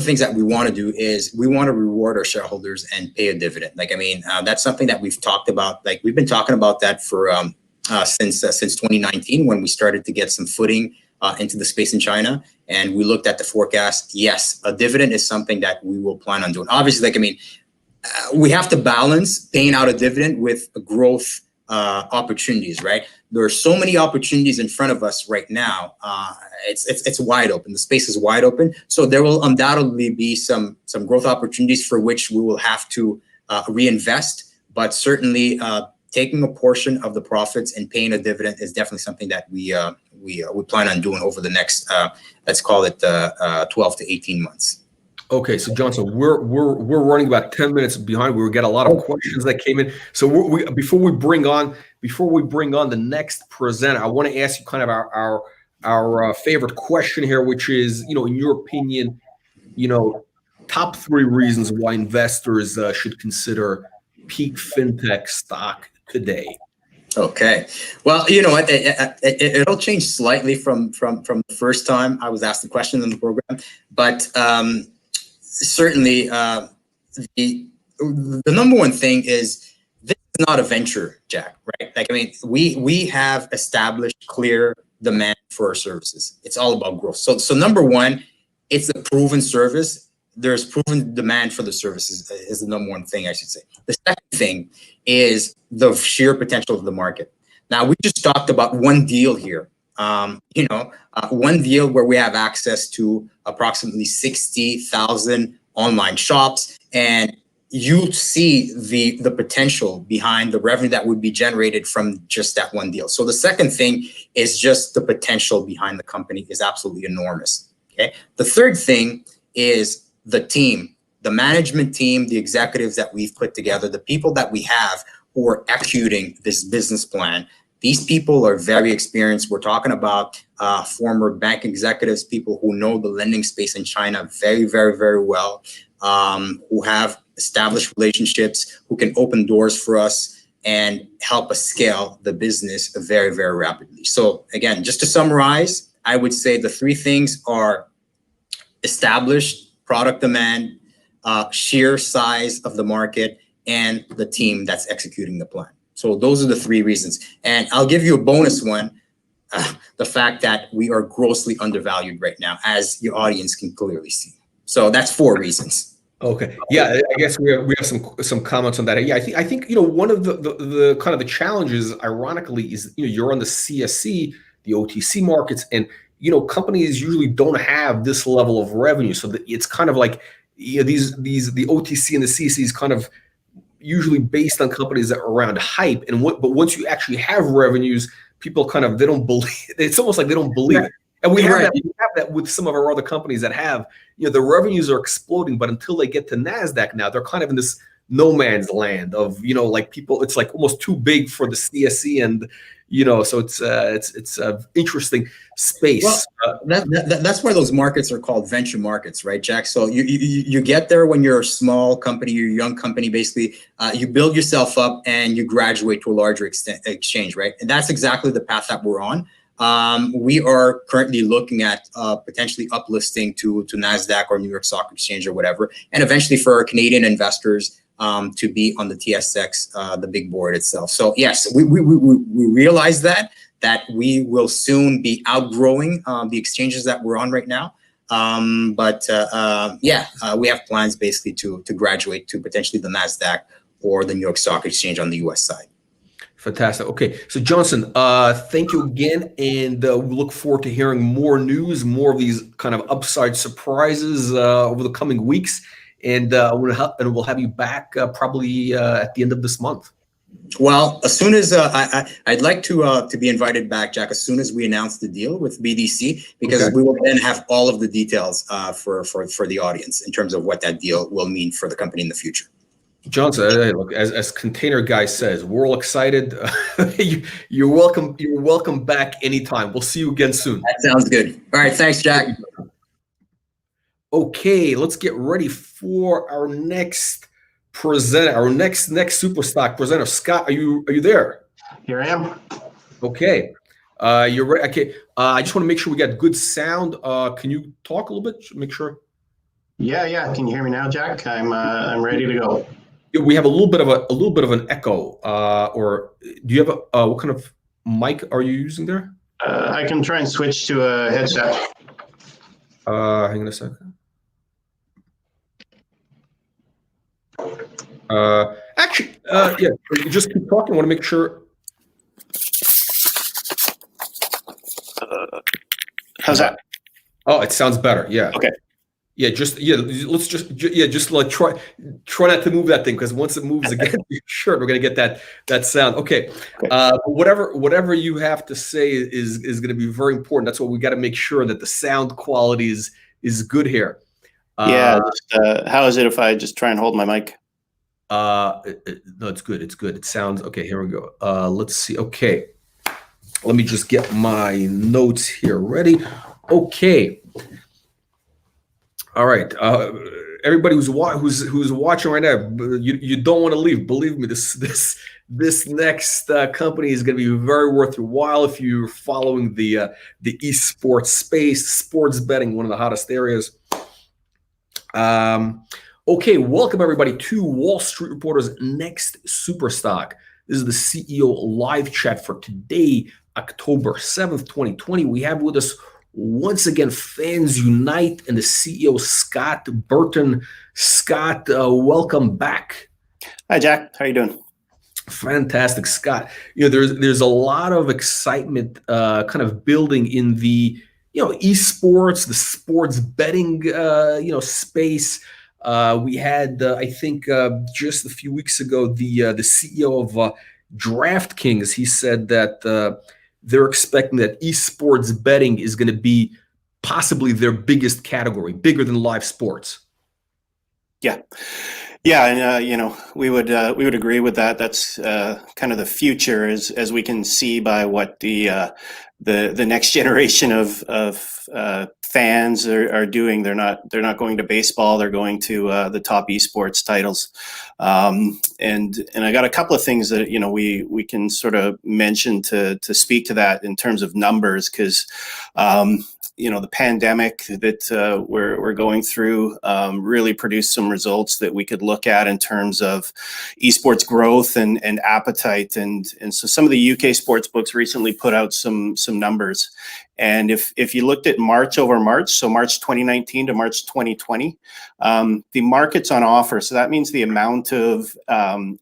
things that we want to do is we want to reward our shareholders and pay a dividend. That's something that we've talked about. We've been talking about that for since 2019, when we started to get some footing into the space in China, and we looked at the forecast. Yes, a dividend is something that we will plan on doing. Obviously, like, I mean, we have to balance paying out a dividend with growth opportunities, right? There are so many opportunities in front of us right now. It's wide open. The space is wide open. So there will undoubtedly be some growth opportunities for which we will have to reinvest. But certainly, taking a portion of the profits and paying a dividend is definitely something that we plan on doing over the next, let's call it 12 to 18 months. Okay, so Johnson, we're running about 10 minutes behind. We got a lot of questions that came in. So before we bring on the next presenter, I want to ask you kind of our favorite question here, which is, in your opinion, top 3 reasons why investors should consider peak fintech stock today. Okay, well, it'll change slightly from the first time I was asked the question in the program, but certainly, the number one thing is this is not a venture, Jack, right? Like, I mean, we have established clear demand for our services. It's all about growth. So number one, it's a proven service. There's proven demand for the services is the number one thing, I should say. The second thing is the sheer potential of the market. Now, we just talked about one deal here. One deal where we have access to approximately 60,000 online shops, and you see the potential behind the revenue that would be generated from just that one deal. So the second thing is just the potential behind the company is absolutely enormous. Okay. The third thing is the team, the management team, the executives that we've put together, the people that we have who are executing this business plan. These people are very experienced. We're talking about former bank executives, people who know the lending space in China very, very, very well, who have established relationships, who can open doors for us and help us scale the business very, very rapidly. So again, just to summarize, I would say the 3 things are established product demand, sheer size of the market, and the team that's executing the plan. So those are the 3 reasons. And I'll give you a bonus one, the fact that we are grossly undervalued right now, as your audience can clearly see. So that's 4 reasons. Okay. Yeah, I guess we have some comments on that. Yeah, I think one of the kind of the challenges, ironically, is you're on the CSC, the OTC markets, and companies usually don't have this level of revenue. So it's kind of like the OTC and the CSC is kind of usually based on companies that are around hype, but once you actually have revenues, people kind of, they don't believe. It's almost like they don't believe it. And we have that with some of our other companies that have, the revenues are exploding, but until they get to NASDAQ now, they're kind of in this no man's land of, like people, it's like almost too big for the CSE, and so it's an interesting space. Well, that's why those markets are called venture markets, right, Jack? So you get there when you're a small company, you're a young company, basically. You build yourself up and you graduate to a larger exchange, right? And that's exactly the path that we're on. We are currently looking at potentially uplisting to NASDAQ or New York Stock Exchange or whatever, and eventually for our Canadian investors to be on the TSX, the big board itself. So yes, we realize that we will soon be outgrowing the exchanges that we're on right now. We have plans basically to graduate to potentially the NASDAQ or the New York Stock Exchange on the US side. Fantastic. Okay, so Johnson, thank you again, and we look forward to hearing more news, more of these kind of upside surprises over the coming weeks, and we'll have you back probably at the end of this month. Well, as soon as I'd like to be invited back, Jack, as soon as we announce the deal with BDC, because we will then have all of the details for the audience in terms of what that deal will mean for the company in the future. Johnson, hey, look, as Container Guy says, we're all excited. You're welcome. You're welcome back anytime. We'll see you again soon. That sounds good. All right, thanks, Jack. Okay, let's get ready for our next presenter, our next super stock presenter. Scott, are you there? Here I am. Okay, you're ready. Okay, I just want to make sure we got good sound. Can you talk a little bit? Make sure. Yeah. Can you hear me now, Jack? I'm ready to go. We have a little bit of an echo. Or do you have what kind of mic are you using there? I can try and switch to a headset. Hang on a second. Actually, yeah, you just keep talking. I want to make sure. How's that? Oh, it sounds better. Yeah. Okay. Yeah, let's just like try not to move that thing, because once it moves again, sure, we're gonna get that sound. Okay. Whatever you have to say is going to be very important. That's why we got to make sure that the sound quality is good here. Yeah. How is it if I just try and hold my mic? No, it's good. It's good. It sounds okay. Here we go. Let's see. Okay, let me just get my notes here ready. Okay. All right. Everybody who's watching right now, you don't want to leave. Believe me, this next company is going to be very worth your while if you're following the esports space, sports betting, one of the hottest areas. Okay, welcome everybody to Wall Street Reporter's next Superstock. This is the CEO live chat for today, October 7th, 2020. We have with us once again FansUnite and the CEO Scott Burton. Scott, welcome back. Hi, Jack. How are you doing? Fantastic, Scott. There's a lot of excitement kind of building in the esports, the sports betting space. We had I think just a few weeks ago the CEO of DraftKings. He said that they're expecting that esports betting is going to be possibly their biggest category, bigger than live sports. Yeah, and we would agree with that. That's kind of the future, as we can see by what the next generation of fans are doing. They're not going to baseball. They're going to the top esports titles. And I got a couple of things that we can sort of mention to speak to that in terms of numbers, because the pandemic that we're going through really produced some results that we could look at in terms of esports growth and appetite. And so some of the UK sports books recently put out some numbers. And if you looked at March over March, so March 2019 to March 2020, the markets on offer, so that means the amount of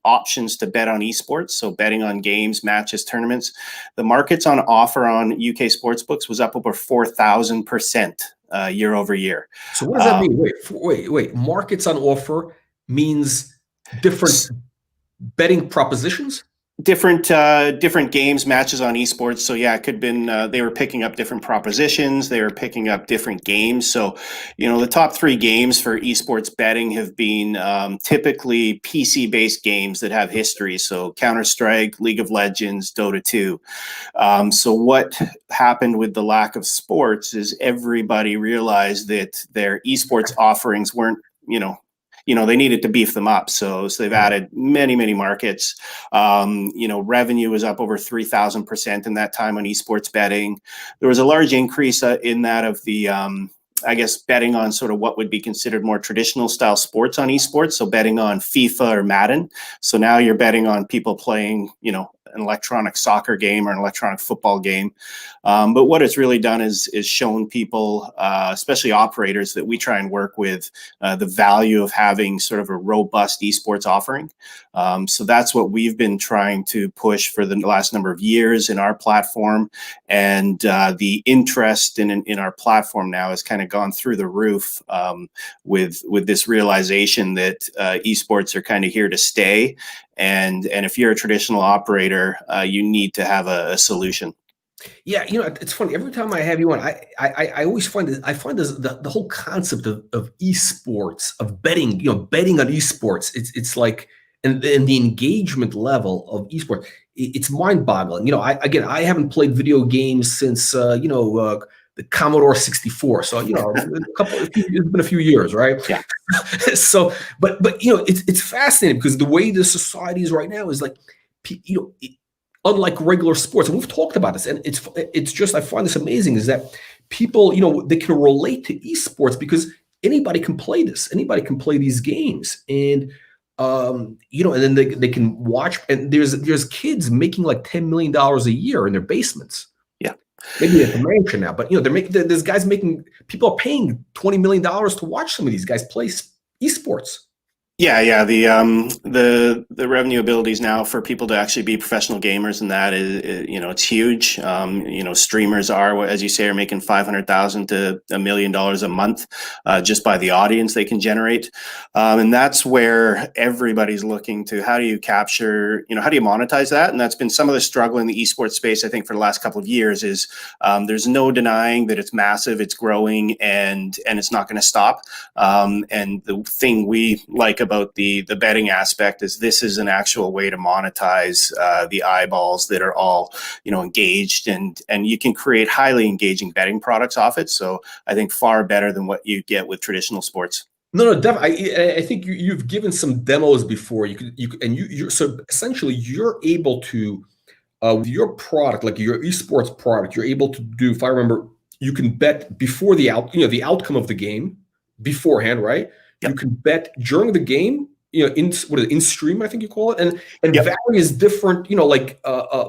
options to bet on esports, so betting on games, matches, tournaments, the markets on offer on UK sports books was up over 4,000% year over year. So what does that mean? Wait. Markets on offer means different betting propositions? Different games, matches on esports. So yeah, it could have been they were picking up different propositions. They were picking up different games. So, the top 3 games for esports betting have been typically PC-based games that have history. So Counter-Strike, League of Legends, Dota 2. So what happened with the lack of sports is everybody realized that their esports offerings weren't, they needed to beef them up. So they've added many markets. Revenue was up over 3,000% in that time on esports betting. There was a large increase in that of the, betting on sort of what would be considered more traditional style sports on esports. So betting on FIFA or Madden. So now you're betting on people playing, an electronic soccer game or an electronic football game. But what it's really done is shown people, especially operators that we try and work with, the value of having sort of a robust esports offering. So that's what we've been trying to push for the last number of years in our platform. And the interest in our platform now has kind of gone through the roof with this realization that esports are kind of here to stay. And if you're a traditional operator, you need to have a solution. Yeah, it's funny. Every time I have you on, I always find the whole concept of esports, of betting, betting on esports. It's like, and the engagement level of esports, it's mind-boggling. I haven't played video games since the Commodore 64. So it's been a few years, right? Yeah. So, but it's fascinating because the way the society is right now is like, unlike regular sports, and we've talked about this, and it's just, I find this amazing, is that people, they can relate to esports because anybody can play this, anybody can play these games, and and then they can watch, and there's kids making like $10 million a year in their basements. Yeah. Maybe it's a mansion now, but there's guys people are paying $20 million to watch some of these guys play esports. Yeah. The revenue abilities now for people to actually be professional gamers, and that is it's huge. Streamers as you say, are making $500,000 to $1 million a month just by the audience they can generate, and that's where everybody's looking to how do you capture, how do you monetize that? And that's been some of the struggle in the esports space, I think, for the last couple of years. Is there's no denying that it's massive, it's growing, and it's not going to stop. And the thing we like about the betting aspect is this is an actual way to monetize the eyeballs that are all engaged, and you can create highly engaging betting products off it. So I think far better than what you get with traditional sports. No, I think you've given some demos before. So essentially you're able to with your product, like your esports product, you're able to do. If I remember, you can bet before the outcome of the game beforehand, right? Yep. You can bet during the game, in stream, I think you call it, and Yep. various different,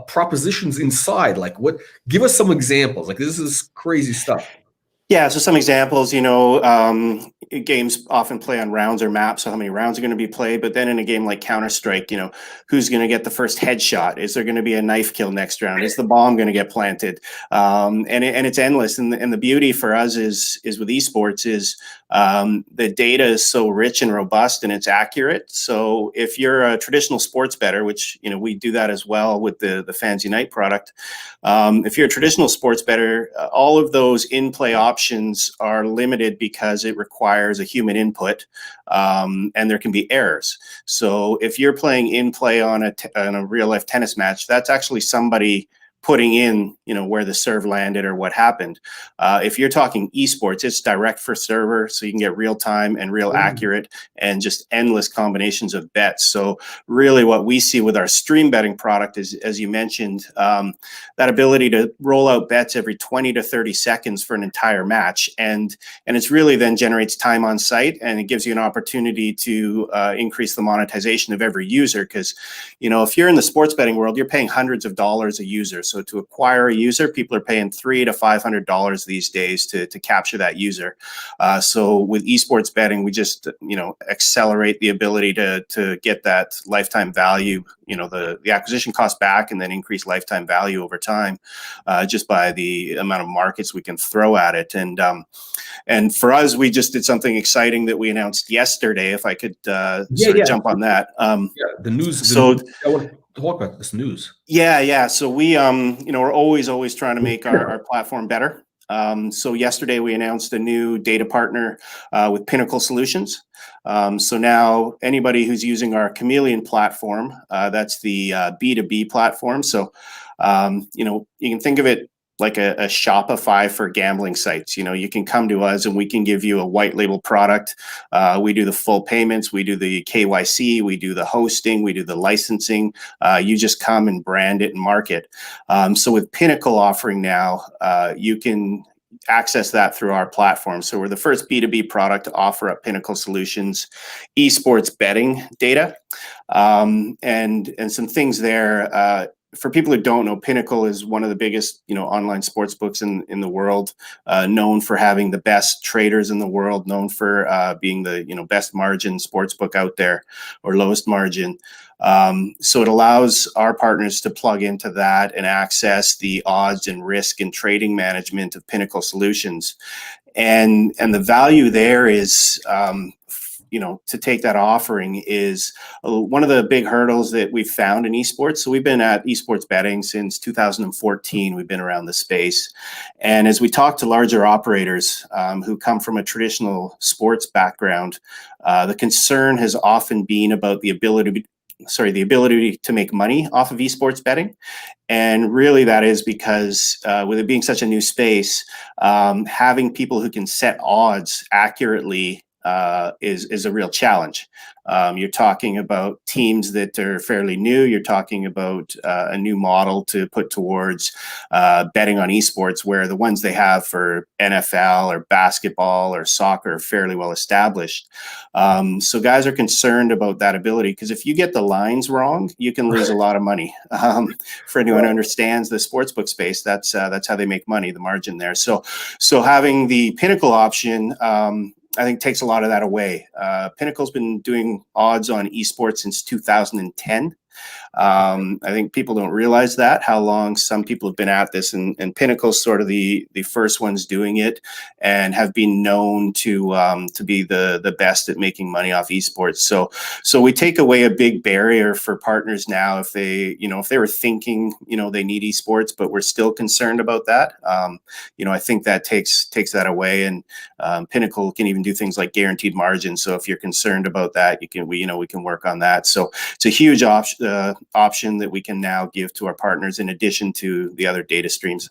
propositions inside. Like what? Give us some examples. Like this is crazy stuff. Yeah, so some examples, games often play on rounds or maps, so how many rounds are going to be played. But then in a game like Counter-Strike, who's going to get the first headshot? Is there going to be a knife kill next round? Is the bomb going to get planted? And it's endless. And the beauty for us is with esports is the data is so rich and robust and it's accurate. So if you're a traditional sports bettor, which we do that as well with the FansUnite product, if you're a traditional sports bettor, all of those in-play options are limited because it requires a human input, and there can be errors. So if you're playing in-play on a real-life tennis match, that's actually somebody putting in, where the serve landed or what happened. If you're talking esports, it's direct for server, so you can get real time and real accurate and just endless combinations of bets. So really what we see with our stream betting product is, as you mentioned, that ability to roll out bets every 20 to 30 seconds for an entire match. And it's really then generates time on site, and it gives you an opportunity to increase the monetization of every user. Because, if you're in the sports betting world, you're paying hundreds of dollars a user. So to acquire a user, people are paying $300 to $500 these days to capture that user. So with esports betting, we just accelerate the ability to get that lifetime value, the acquisition cost back, and then increase lifetime value over time, just by the amount of markets we can throw at it. And for us, we just did something exciting that we announced yesterday. If I could jump on that. The news. So I want to talk about this news. Yeah. So we, we're always trying to make our platform better. So yesterday we announced a new data partner with Pinnacle Solutions. So now anybody who's using our Chameleon platform, that's the B2B platform. So, you can think of it like a Shopify for gambling sites. You can come to us and we can give you a white label product. We do the full payments, we do the KYC, we do the hosting, we do the licensing. You just come and brand it and market. So with Pinnacle offering now, you can access that through our platform. So we're the first B2B product to offer up Pinnacle Solutions esports betting data, and some things there. For people who don't know, Pinnacle is one of the biggest, online sports books in the world, known for having the best traders in the world, known for being the best margin sports book out there, or lowest margin. So it allows our partners to plug into that and access the odds and risk and trading management of Pinnacle Solutions. And the value there is, to take that offering is one of the big hurdles that we've found in esports. So we've been at esports betting since 2014. We've been around the space. And as we talk to larger operators who come from a traditional sports background, the concern has often been about the ability to make money off of esports betting. And really that is because with it being such a new space, having people who can set odds accurately is a real challenge. You're talking about teams that are fairly new. You're talking about a new model to put towards betting on esports, where the ones they have for NFL or basketball or soccer are fairly well established. So guys are concerned about that ability, because if you get the lines wrong, you can lose a lot of money. For anyone who understands the sportsbook space, that's how they make money, the margin there. So having the Pinnacle option, I think, takes a lot of that away. Pinnacle's been doing odds on esports since 2010. I think people don't realize that, how long some people have been at this, and Pinnacle's sort of the first ones doing it, and have been known to be the best at making money off esports. So we take away a big barrier for partners now. If they were thinking, they need esports, but we're still concerned about that, I think that takes that away. And Pinnacle can even do things like guaranteed margins. So if you're concerned about that, we can work on that. So it's a huge option that we can now give to our partners, in addition to the other data streams.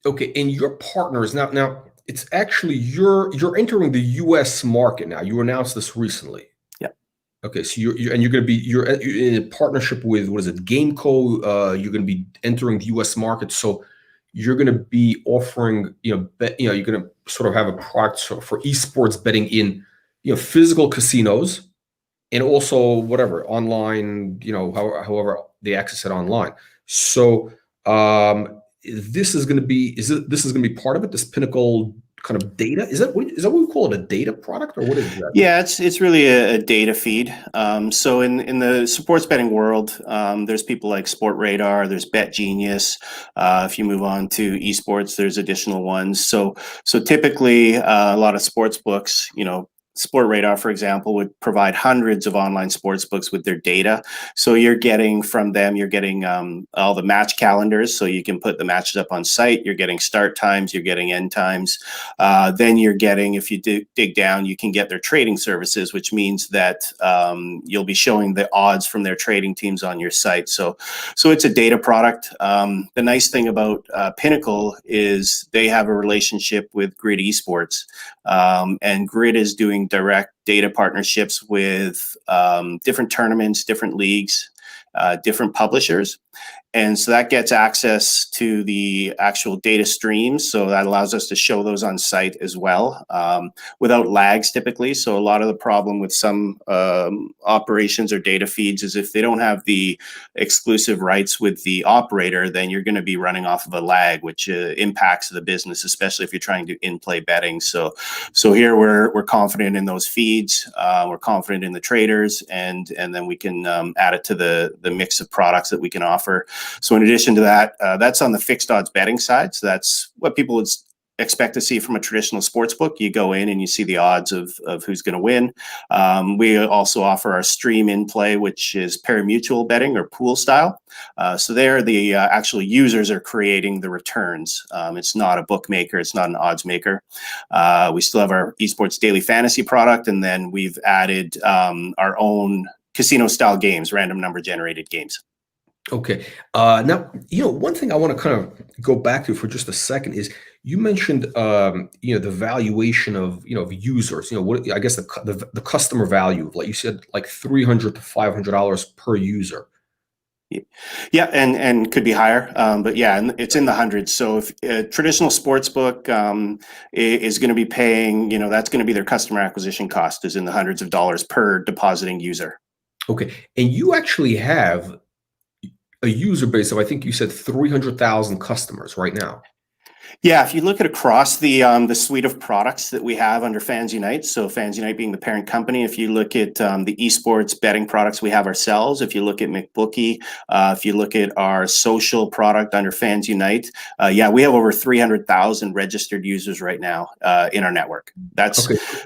Okay, and your partners now it's actually you're entering the U.S. market now. You announced this recently. Yeah. Okay, so you're in a partnership with, what is it, Gameco? You're going to be entering the U.S. market, so you're going to be offering, you're going to sort of have a product for esports betting in, physical casinos, and also whatever online, however they access it online. So this is going to be part of it. This Pinnacle kind of data, is that what we call it, a data product, or what is that? Yeah, it's really a data feed. So in the sports betting world, there's people like Sport Radar, there's Bet Genius. If you move on to esports, there's additional ones. So typically a lot of sports books, Sport Radar, for example, would provide hundreds of online sports books with their data. So you're getting from them, all the match calendars, so you can put the matches up on site. You're getting start times, you're getting end times. Then you're getting, if you dig down, you can get their trading services, which means that you'll be showing the odds from their trading teams on your site. So it's a data product. The nice thing about Pinnacle is they have a relationship with Grid Esports, and Grid is doing direct data partnerships with different tournaments, different leagues, different publishers. And so that gets access to the actual data streams. So that allows us to show those on site as well, without lags typically. So a lot of the problem with some operations or data feeds is if they don't have the exclusive rights with the operator, then you're going to be running off of a lag, which impacts the business, especially if you're trying to in-play betting. So here we're confident in those feeds. We're confident in the traders, and then we can add it to the mix of products that we can offer. So in addition to that, that's on the fixed odds betting side. So that's what people would expect to see from a traditional sports book. You go in and you see the odds of who's going to win. We also offer our stream in play, which is pari-mutuel betting or pool style. So there the actual users are creating the returns. It's not a bookmaker. It's not an odds maker. We still have our esports daily fantasy product, and then we've added our own casino style games, random number generated games. Okay. Now, one thing I want to kind of go back to for just a second is you mentioned, the valuation of, of users, what, I guess the customer value, like you said, like $300 to $500 per user. Yeah, and could be higher, but yeah, and it's in the hundreds. So if a traditional sports book is going to be paying, that's going to be their customer acquisition cost is in the hundreds of dollars per depositing user. Okay. And you actually have a user base of, I think you said 300,000 customers right now. Yeah, if you look at across the suite of products that we have under FansUnite, so FansUnite being the parent company, if you look at the esports betting products we have ourselves, if you look at McBookie, if you look at our social product under FansUnite, we have over 300,000 registered users right now in our network. That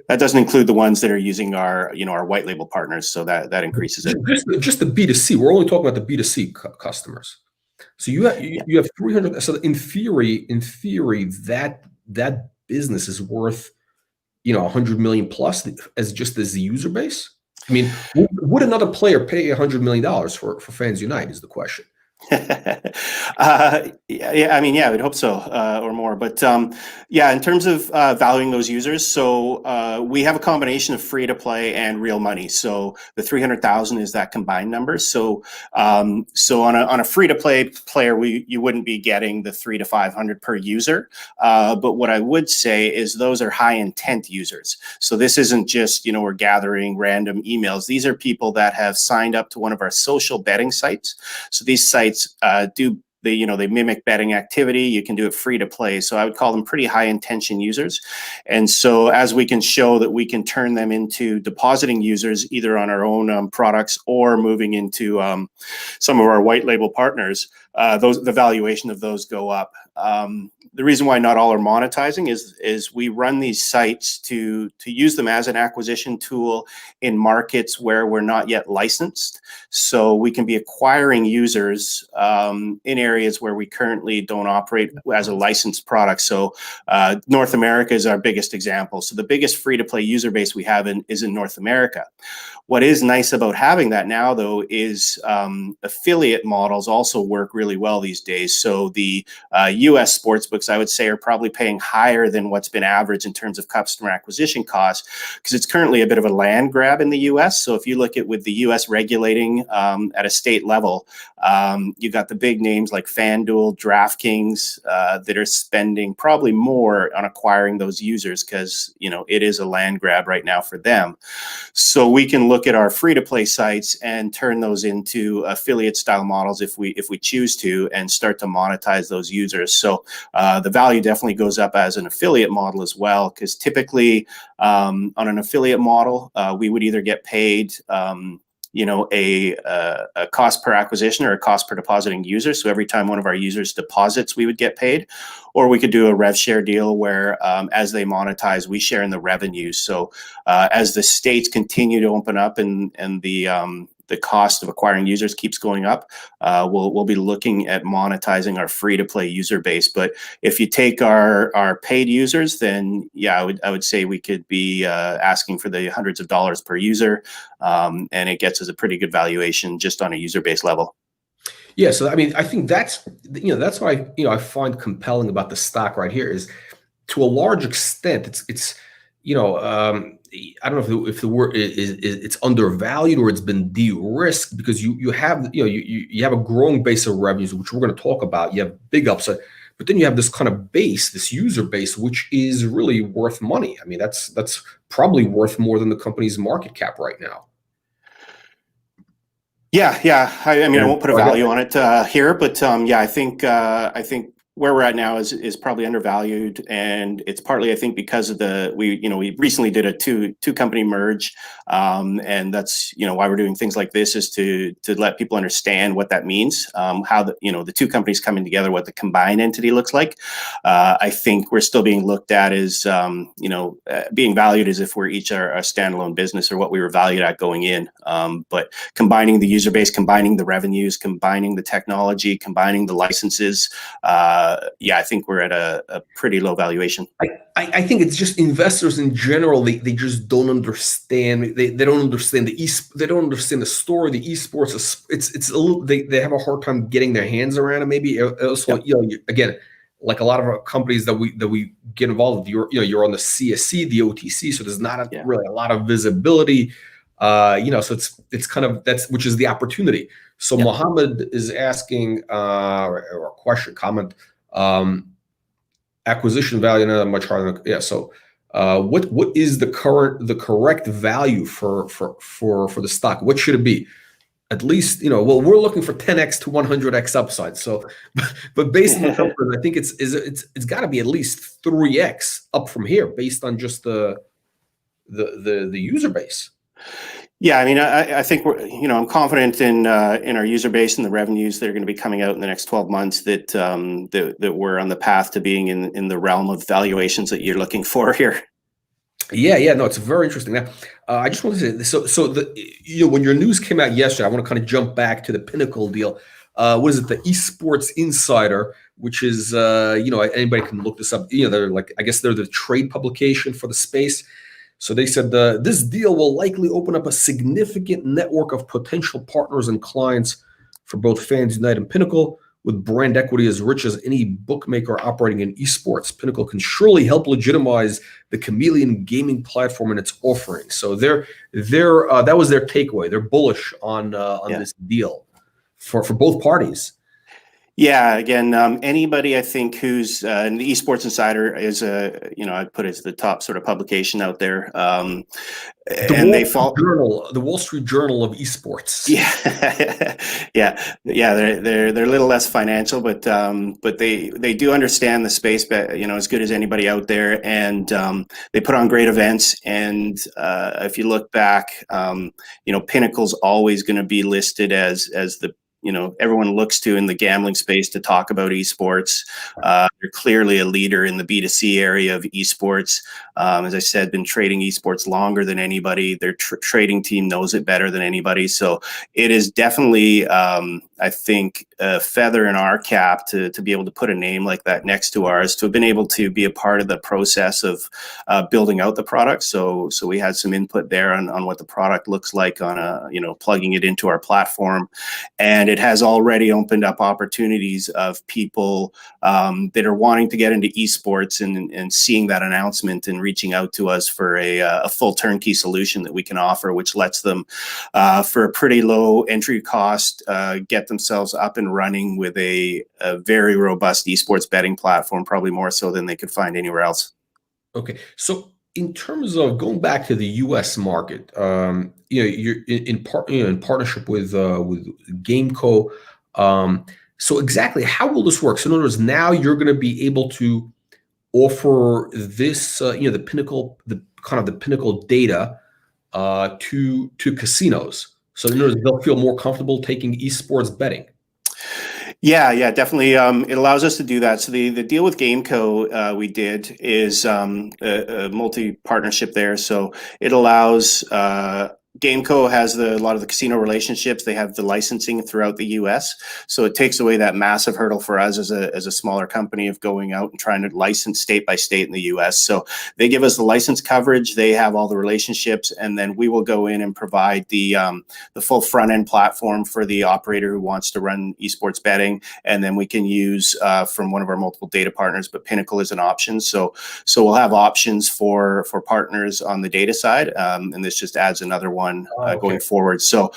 doesn't include the ones that are using our our white label partners, so that increases it. Just the B2C. We're only talking about the B2C customers. So you have 300. So in theory, that business is worth, 100 million plus as the user base. I mean, would another player pay $100 million for FansUnite is the question. Yeah, I mean, yeah, we'd hope so, or more. But yeah, in terms of valuing those users, so we have a combination of free to play and real money. So the 300,000 is that combined number. So so on a free to play player, you wouldn't be getting the 300 to 500 per user. But what I would say is those are high intent users. So this isn't just, we're gathering random emails. These are people that have signed up to one of our social betting sites. So these sites they mimic betting activity. You can do it free to play. So I would call them pretty high intention users. And so as we can show that we can turn them into depositing users either on our own products or moving into some of our white label partners, the valuation of those go up. The reason why not all are monetizing is we run these sites to use them as an acquisition tool in markets where we're not yet licensed. So we can be acquiring users in areas where we currently don't operate as a licensed product. So North America is our biggest example. So the biggest free-to-play user base we have is in North America. What is nice about having that now, though, is affiliate models also work really well these days. So the US sportsbooks, I would say, are probably paying higher than what's been average in terms of customer acquisition costs, because it's currently a bit of a land grab in the US. So if you look at with the US regulating at a state level, you got the big names like FanDuel, DraftKings that are spending probably more on acquiring those users because, it is a land grab right now for them. So we can look at our free-to-play sites and turn those into affiliate-style models if we choose to, and start to monetize those users. So the value definitely goes up as an affiliate model as well, because typically on an affiliate model, we would either get paid a cost per acquisition or a cost per depositing user. So every time one of our users deposits, we would get paid. Or we could do a rev share deal where as they monetize, we share in the revenues. So as the states continue to open up and the cost of acquiring users keeps going up, we'll be looking at monetizing our free-to-play user base. But if you take our paid users, then yeah, I would say we could be asking for the hundreds of dollars per user, and it gets us a pretty good valuation just on a user base level. Yeah, so I mean, I think that's what I find compelling about the stock right here is, to a large extent, it's I don't know if the word is it's undervalued or it's been de-risked, because you have you have a growing base of revenues, which we're going to talk about. You have big upside, but then you have this kind of base, this user base, which is really worth money. I mean, that's probably worth more than the company's market cap right now. Yeah. I mean, I won't put a value on it here, but yeah, I think where we're at now is probably undervalued, and it's partly, I think, because of we recently did a two company merge, and that's why we're doing things like this, is to let people understand what that means, how the two companies coming together, what the combined entity looks like. I think we're still being looked at as being valued as if we're each a standalone business, or what we were valued at going in. But combining the user base, combining the revenues, combining the technology, combining the licenses, yeah, I think we're at a pretty low valuation. I think it's just investors in general, they just don't understand. They don't understand they don't understand the story. The esports, it's a little, they have a hard time getting their hands around it. Maybe also, again, like a lot of our companies that we get involved with, you're on the CSC, the OTC, so there's not really a lot of visibility. So it's kind of, which is the opportunity. So Mohammed is asking or comment. Acquisition value, not much harder. Yeah. So, what is the correct value for the stock? What should it be? At least, well, we're looking for 10x to 100x upside. So, but based on the numbers, I think it's got to be at least 3x up from here, based on just the user base. Yeah, I mean, I think I'm confident in our user base and the revenues that are going to be coming out in the next 12 months, that we're on the path to being in the realm of valuations that you're looking for here. Yeah, no, it's very interesting. Now, I just want to say, so when your news came out yesterday, I want to kind of jump back to the Pinnacle deal. What is it? The Esports Insider, which is anybody can look this up. They're I guess they're the trade publication for the space. So they said this deal will likely open up a significant network of potential partners and clients for both FansUnite and Pinnacle. With brand equity as rich as any bookmaker operating in esports, Pinnacle can surely help legitimize the Chameleon gaming platform and its offerings. So that was their takeaway. They're bullish on this deal for both parties. Yeah, again, anybody I think who's an esports insider is I'd put it as the top sort of publication out there. The Wall Street Journal of esports. Yeah, yeah. They're a little less financial, but they do understand the space, as good as anybody out there, and they put on great events. And if you look back, Pinnacle's always going to be listed as the everyone looks to in the gambling space to talk about esports. They're clearly a leader in the B2C area of esports. As I said, been trading esports longer than anybody. Their trading team knows it better than anybody. So it is definitely, I think, a feather in our cap to be able to put a name like that next to ours, to have been able to be a part of the process of building out the product. So we had some input there on what the product looks like on plugging it into our platform. And it has already opened up opportunities of people that are wanting to get into esports and seeing that announcement and reaching out to us for a full turnkey solution that we can offer, which lets them, for a pretty low entry cost, get themselves up and running with a very robust esports betting platform, probably more so than they could find anywhere else. Okay. So in terms of going back to the U.S. market, you're in partnership with Gameco. So exactly how will this work? So in other words, now you're going to be able to offer this, the Pinnacle data to casinos. So in other words, they'll feel more comfortable taking esports betting. Yeah, definitely. It allows us to do that. So the deal with Gameco we did is a multi-partnership there. So it allows Gameco has a lot of the casino relationships. They have the licensing throughout the U.S., so it takes away that massive hurdle for us as a smaller company of going out and trying to license state by state in the U.S. So they give us the license coverage. They have all the relationships, and then we will go in and provide the full front end platform for the operator who wants to run esports betting, and then we can use from one of our multiple data partners. But Pinnacle is an option, so we'll have options for partners on the data side, and this just adds another one. Going forward. So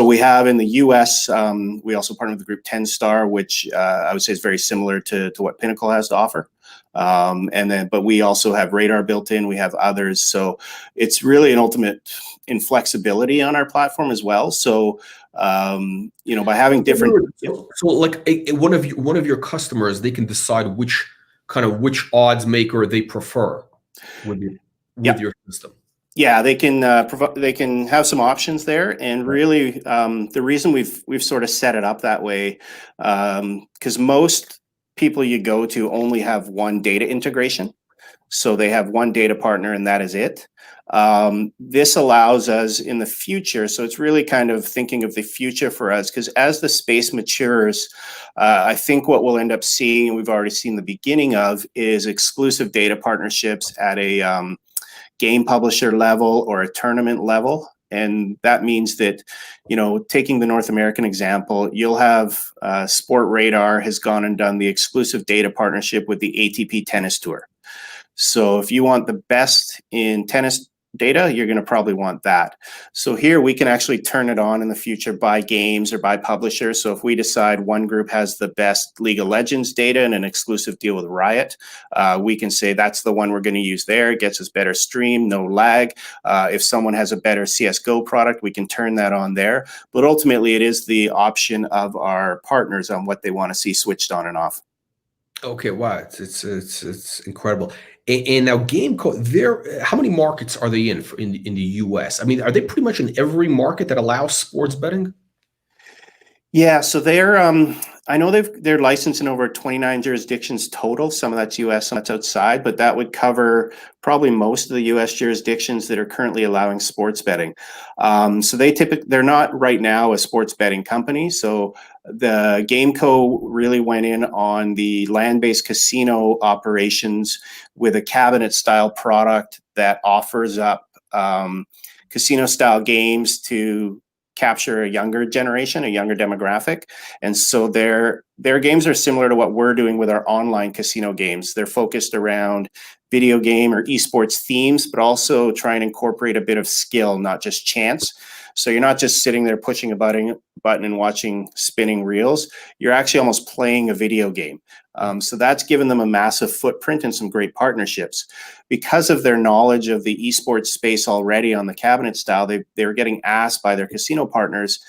we have in the US, we also partner with the group 10 Star, which I would say is very similar to what Pinnacle has to offer. But we also have Radar built in, we have others. So it's really an ultimate in flexibility on our platform as well. So, by having different. So like one of your customers, they can decide which odds maker they prefer with your system. Yeah, they can they can have some options there, and really the reason we've sort of set it up that way, because most people you go to only have one data integration, so they have one data partner and that is it. This allows us in the future, so it's really kind of thinking of the future for us, because as the space matures, I think what we'll end up seeing, and we've already seen the beginning of, is exclusive data partnerships at a game publisher level or a tournament level. And that means that, taking the North American example, you'll have Sport Radar has gone and done the exclusive data partnership with the ATP Tennis Tour. So if you want the best in tennis data, you're going to probably want that. So here we can actually turn it on in the future by games or by publisher. So if we decide one group has the best League of Legends data and an exclusive deal with Riot, we can say that's the one we're going to use there. It gets us better stream, no lag. If someone has a better CSGO product, we can turn that on there. But ultimately, it is the option of our partners on what they want to see switched on and off. Okay, wow, it's incredible. And now Gameco, how many markets are they in the US? I mean, are they pretty much in every market that allows sports betting? Yeah, so they're I know they're licensed in over 29 jurisdictions total. Some of that's US, some that's outside, but that would cover probably most of the US jurisdictions that are currently allowing sports betting. So they're not right now a sports betting company. So the Gameco really went in on the land-based casino operations with a cabinet-style product that offers up casino-style games to capture a younger generation, a younger demographic. And so their games are similar to what we're doing with our online casino games. They're focused around video game or esports themes, but also try and incorporate a bit of skill, not just chance. So you're not just sitting there pushing a button and watching spinning reels. You're actually almost playing a video game. So that's given them a massive footprint and some great partnerships. Because of their knowledge of the esports space already on the cabinet style, they were getting asked by their casino partners,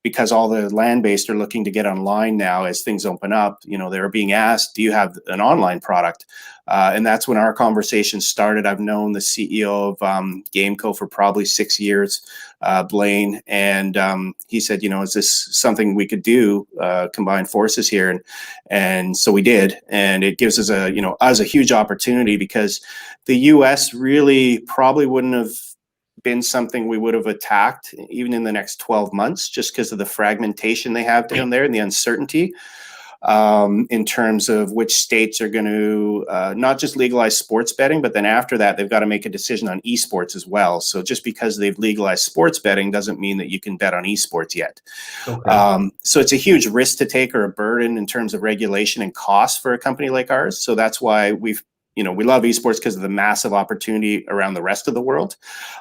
because all the land-based are looking to get online now as things open up. You know, they were being asked, do you have an online product? And that's when our conversation started. I've known the CEO of Gameco for probably 6 years, Blaine, and he said, you know, is this something we could do, combine forces here? And so we did, and it gives us a huge opportunity, because the US really probably wouldn't have been something we would have attacked even in the next 12 months, just because of the fragmentation they have down there and the uncertainty in terms of which states are going to not just legalize sports betting, but then after that, they've got to make a decision on esports as well. So just because they've legalized sports betting doesn't mean that you can bet on esports yet. Okay. So it's a huge risk to take, or a burden in terms of regulation and cost for a company like ours. So that's why we love esports, because of the massive opportunity around the rest of the world.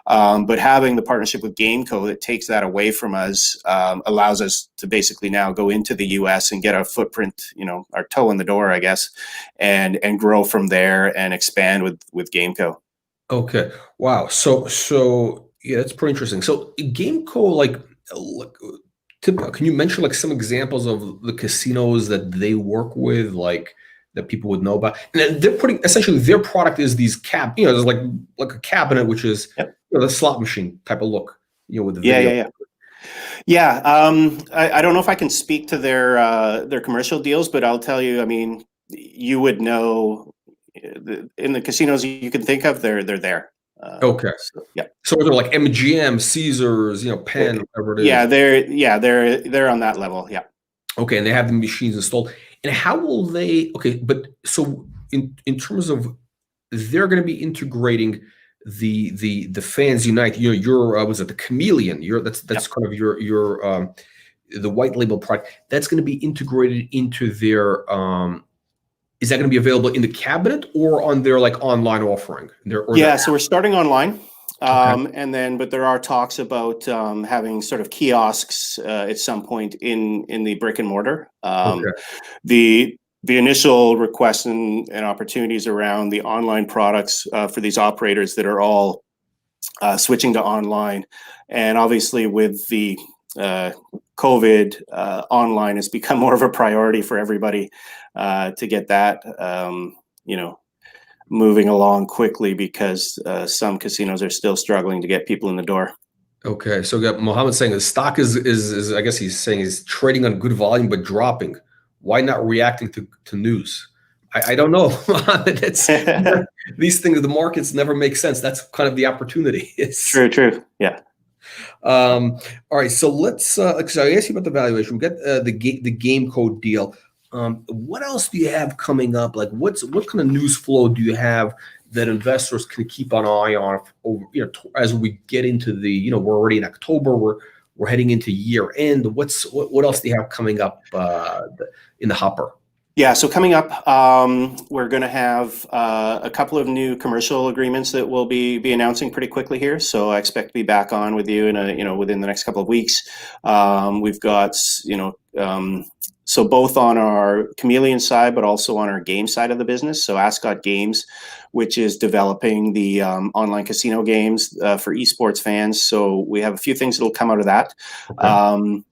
But having the partnership with Gameco that takes that away from us allows us to basically now go into the US and get our footprint, our toe in the door, I guess, and grow from there and expand with Gameco. Okay. Wow. So yeah, that's pretty interesting. So Gameco, can you mention some examples of the casinos that they work with, that people would know about? And they're putting, essentially, their product is these there's like a cabinet, which is the slot machine type of look, with the video. Yeah. I don't know if I can speak to their commercial deals, but I'll tell you, I mean, you would know in the casinos you can think of, they're there. Okay. So they're like MGM, Caesars, Penn, whatever it is. They're on that level. Yeah. Okay, and they have the machines installed. And how will they? Okay, but so in terms of, they're going to be integrating the FansUnite. Your was it the Chameleon? That's kind of your the white label product. That's going to be integrated into their. Is that going to be available in the cabinet or on their online offering? So we're starting online. But there are talks about having sort of kiosks at some point in the brick and mortar. The initial requests and opportunities around the online products for these operators that are all switching to online, and obviously with the COVID, online has become more of a priority for everybody to get that moving along quickly, because some casinos are still struggling to get people in the door. Okay, so we got Mohammed saying the stock is I guess he's saying is trading on good volume but dropping. Why not reacting to news? I don't know. It's these things, the markets never make sense. That's kind of the opportunity. True. Yeah. All right, so let's. So I asked you about the valuation. We got the Gameco deal. What else do you have coming up? What kind of news flow do you have that investors can keep an eye on over, as we get into the, we're already in October, we're heading into year end. What else do you have coming up in the hopper? Yeah, so coming up, we're going to have a couple of new commercial agreements that we'll be announcing pretty quickly here. So I expect to be back on with you within the next couple of weeks. We've got so both on our Chameleon side, but also on our game side of the business. So Ascot Games, which is developing the online casino games for esports fans. So we have a few things that will come out of that. Okay.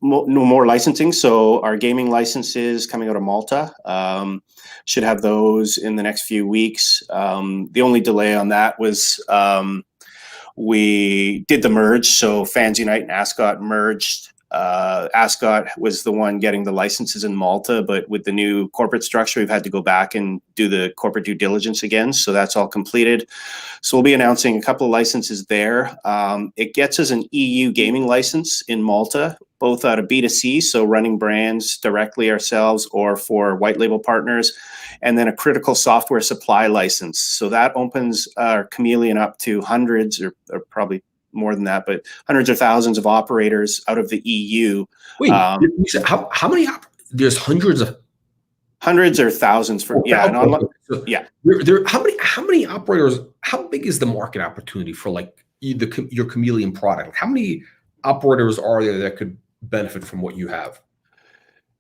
More licensing. So our gaming licenses coming out of Malta, should have those in the next few weeks. The only delay on that was we did the merge. So FansUnite and Ascot merged. Ascot was the one getting the licenses in Malta, but with the new corporate structure, we've had to go back and do the corporate due diligence again. So that's all completed. So we'll be announcing a couple of licenses there. It gets us an EU gaming license in Malta, both out of B2C, so running brands directly ourselves or for white label partners, and then a critical software supply license. So that opens our Chameleon up to hundreds or probably more than that, but hundreds of thousands of operators out of the EU. Wait, you said how many? There's hundreds of. Hundreds or thousands for Okay. So yeah. How many operators? How big is the market opportunity for like your Chameleon product? Like, how many operators are there that could benefit from what you have?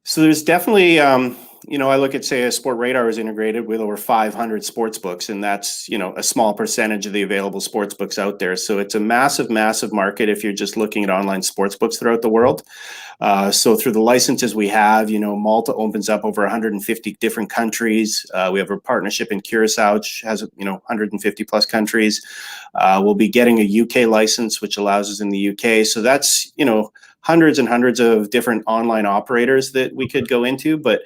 So there's definitely, I look at, say, a Sport Radar is integrated with over 500 sports books, and that's, a small percentage of the available sports books out there. So it's a massive, massive market if you're just looking at online sports books throughout the world. So through the licenses we have, Malta opens up over 150 different countries. We have a partnership in Curacao, which has, 150 plus countries. We'll be getting a UK license, which allows us in the UK. So that's, hundreds and hundreds of different online operators that we could go into. But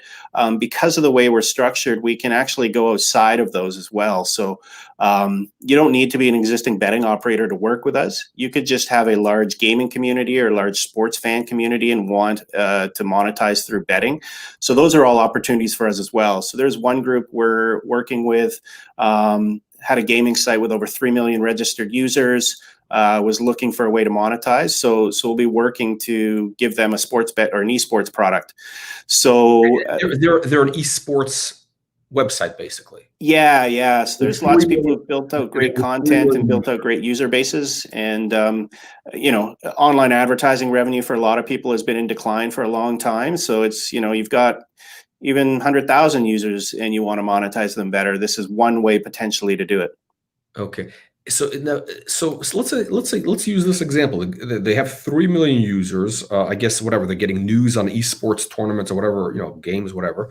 because of the way we're structured, we can actually go outside of those as well. So you don't need to be an existing betting operator to work with us. You could just have a large gaming community or a large sports fan community and want to monetize through betting. So those are all opportunities for us as well. So there's one group we're working with, had a gaming site with over 3 million registered users, was looking for a way to monetize. So we'll be working to give them a sports bet or an esports product. So they're an esports website, basically. Yeah. So there's lots of people who've built out great content and built out great user bases. And, online advertising revenue for a lot of people has been in decline for a long time. So it's, you've got even 100,000 users and you want to monetize them better. This is one way potentially to do it. Okay. So now, so let's use this example. They have 3 million users. I guess whatever, they're getting news on esports tournaments or whatever, games, whatever.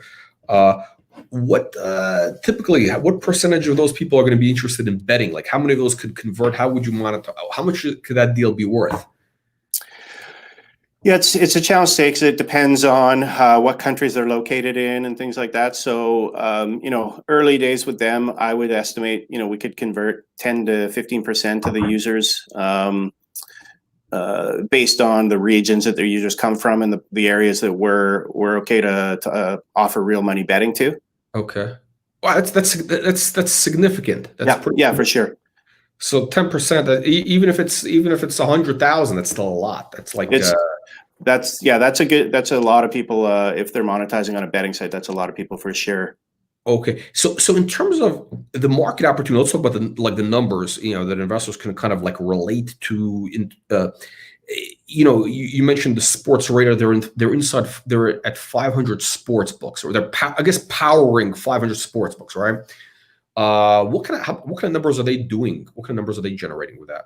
Typically, what percentage of those people are going to be interested in betting? Like, how many of those could convert? How would you monitor? How much could that deal be worth? Yeah, it's a challenge today because it depends on what countries they're located in and things like that. So, early days with them, I would estimate, we could convert 10 to 15% of the users based on the regions that their users come from and the areas that we're okay to offer real money betting to. Okay, well, that's significant. Yeah, for sure. So 10%, even if it's 100,000, that's still a lot. That's like that's a lot of people. If they're monetizing on a betting site, that's a lot of people for sure. Okay, so in terms of the market opportunity, let's talk about the numbers, that investors can kind of like relate to. You mentioned the Sports Radar. They're at 500 sports books, or they're powering 500 sports books, right? What kind of numbers are they doing? What kind of numbers are they generating with that?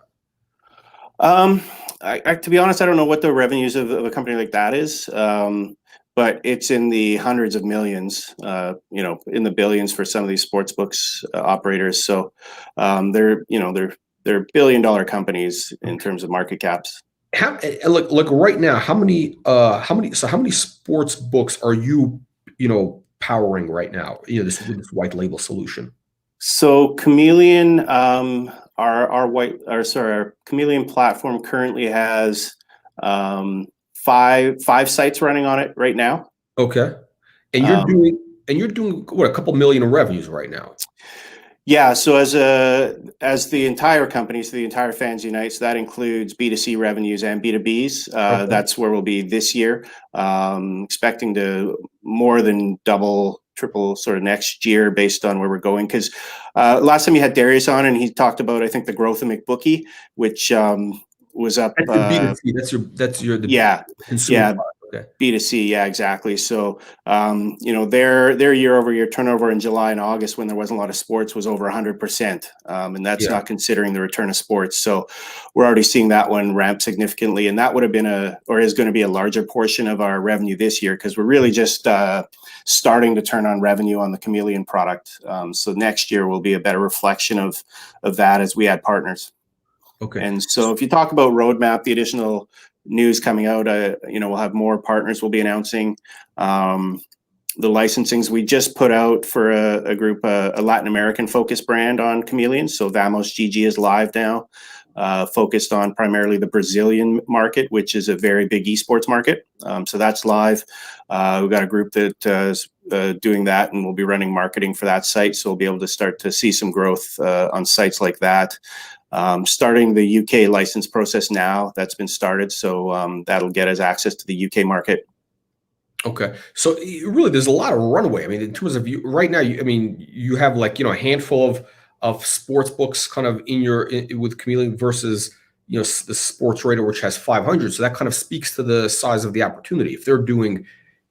To be honest, I don't know what the revenues of a company like that is, but it's in the hundreds of millions, in the billions for some of these sports books operators. So they're billion-dollar companies in terms of market caps. Look right now, how many sports books are you powering right now? This white label solution. So Chameleon, our Chameleon platform currently has five sites running on it right now. Okay, and you're doing what, a couple million in revenues right now? Yeah. So as the entire company, so the entire FansUnite, so that includes B2C revenues and B2Bs. Okay. That's where we'll be this year. Expecting to more than double, triple sort of next year based on where we're going. Because last time you had Darius on and he talked about, I think, the growth of McBookie, which was up. That's the consumer product. Okay. B2C, yeah, exactly. So, their year-over-year turnover in July and August, when there wasn't a lot of sports, was over 100%, and that's not considering the return of sports. So, we're already seeing that one ramp significantly, and that would have been is going to be a larger portion of our revenue this year because we're really just starting to turn on revenue on the Chameleon product. So next year will be a better reflection of that as we add partners. Okay. And so, if you talk about roadmap, the additional news coming out, we'll have more partners we'll be announcing. The licensings we just put out for a group, a Latin American focused brand on Chameleon. So Vamos GG is live now, focused on primarily the Brazilian market, which is a very big esports market. So that's live. We've got a group that is doing that, and we'll be running marketing for that site. So we'll be able to start to see some growth on sites like that. starting the UK license process now. That's been started, so that'll get us access to the UK market. Okay, so really, there's a lot of runway. I mean, in terms of you right now, you have like a handful of sports books kind of with Chameleon versus the Sports Radar, which has 500. So that kind of speaks to the size of the opportunity. If they're doing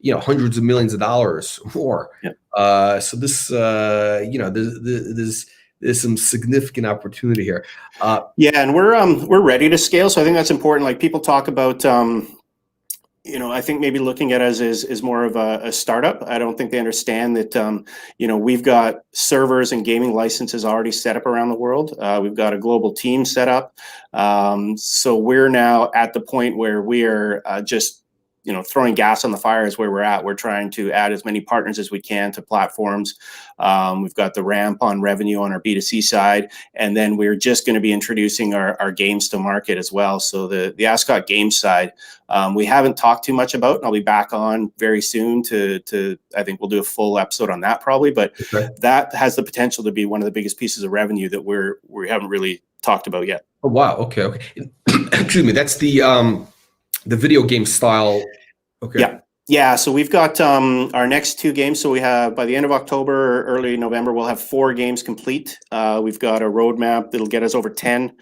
hundreds of millions of dollars more, so this there's some significant opportunity here. And we're ready to scale. So I think that's important. Like people talk about. I think maybe looking at us as more of a startup. I don't think they understand that, we've got servers and gaming licenses already set up around the world. We've got a global team set up. So we're now at the point where we are just, throwing gas on the fire is where we're at. We're trying to add as many partners as we can to platforms. We've got the ramp on revenue on our B2C side, and then we're just going to be introducing our games to market as well. So the Ascot Games side, we haven't talked too much about, and I'll be back on very soon to I think we'll do a full episode on that probably, but that has the potential to be one of the biggest pieces of revenue that we haven't really talked about yet. Oh, wow. Okay. Excuse me. That's the video game style. Okay. Yeah. So we've got our next 2 games. So we have by the end of October, early November, we'll have 4 games complete. We've got a roadmap that'll get us over 10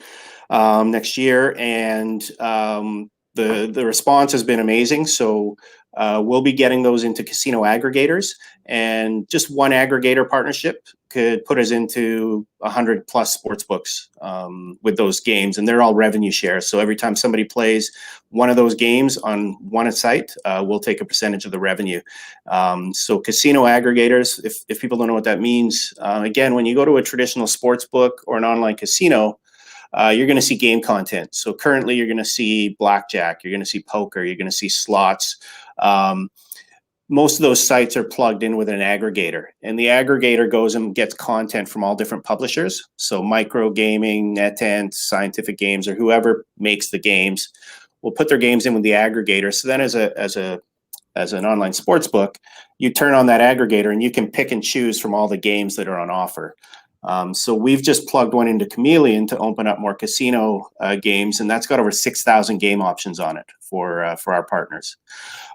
next year, and the response has been amazing. So we'll be getting those into casino aggregators, and just one aggregator partnership could put us into 100 plus sports books with those games, and they're all revenue shares. So every time somebody plays one of those games on one site, we'll take a percentage of the revenue. So casino aggregators, if people don't know what that means, again, when you go to a traditional sports book or an online casino, you're going to see game content. So currently you're going to see blackjack, you're going to see poker, you're going to see slots. Most of those sites are plugged in with an aggregator, and the aggregator goes and gets content from all different publishers. So micro gaming, NetEnt, Scientific Games, or whoever makes the games will put their games in with the aggregator. So then as an online sports book, you turn on that aggregator and you can pick and choose from all the games that are on offer. So we've just plugged one into Chameleon to open up more casino games, and that's got over 6,000 game options on it for our partners.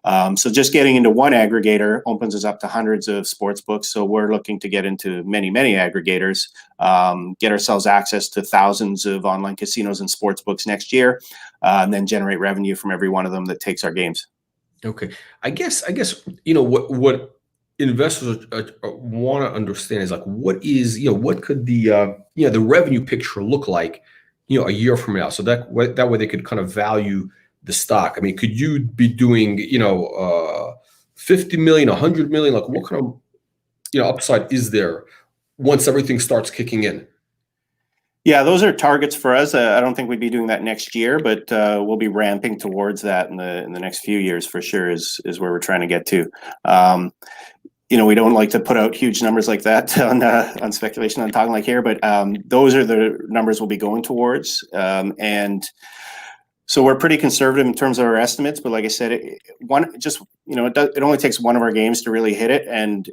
So just getting into one aggregator opens us up to hundreds of sports books. So we're looking to get into many, many aggregators, get ourselves access to thousands of online casinos and sports books next year, and then generate revenue from every one of them that takes our games. Okay, I guess what investors want to understand is like what could the the revenue picture look like a year from now, so that way they could kind of value the stock. I mean, could you be doing 50 million, 100 million? Like what kind of upside is there once everything starts kicking in? Yeah, those are targets for us. I don't think we'd be doing that next year, but we'll be ramping towards that in the next few years for sure. Is where we're trying to get to. We don't like to put out huge numbers like that on speculation. I'm talking like here, but those are the numbers we'll be going towards. And so we're pretty conservative in terms of our estimates. But like I said, it only takes one of our games to really hit it, and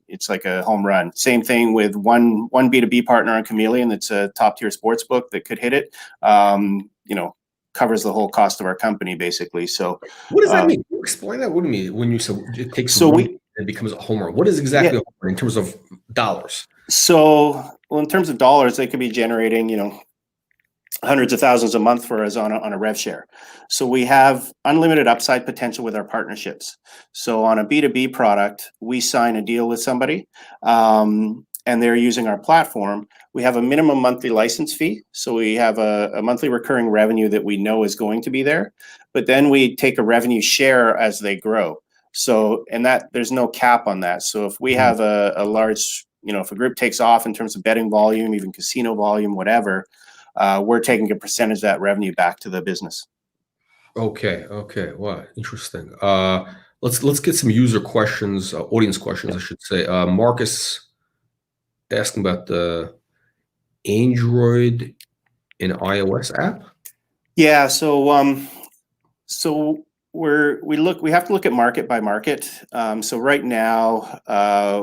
it's like a home run. Same thing with one B2B partner on Chameleon that's a top tier sports book that could hit it. Covers the whole cost of our company basically. So what does that mean? Can you explain that? What do you mean when you say it takes it becomes a home run? What is exactly a home run in terms of dollars? So, in terms of dollars, they could be generating, hundreds of thousands a month for us on a rev share. So we have unlimited upside potential with our partnerships. So on a B2B product, we sign a deal with somebody, and they're using our platform. We have a minimum monthly license fee. So we have a monthly recurring revenue that we know is going to be there, but then we take a revenue share as they grow. So, and that there's no cap on that. So if we have a large, if a group takes off in terms of betting volume, even casino volume, whatever, we're taking a percentage of that revenue back to the business. Okay. Wow, interesting. Let's get some user questions, audience questions, I should say. Marcus asking about the Android and iOS app. Yeah. So we have to look at market by market. So right now,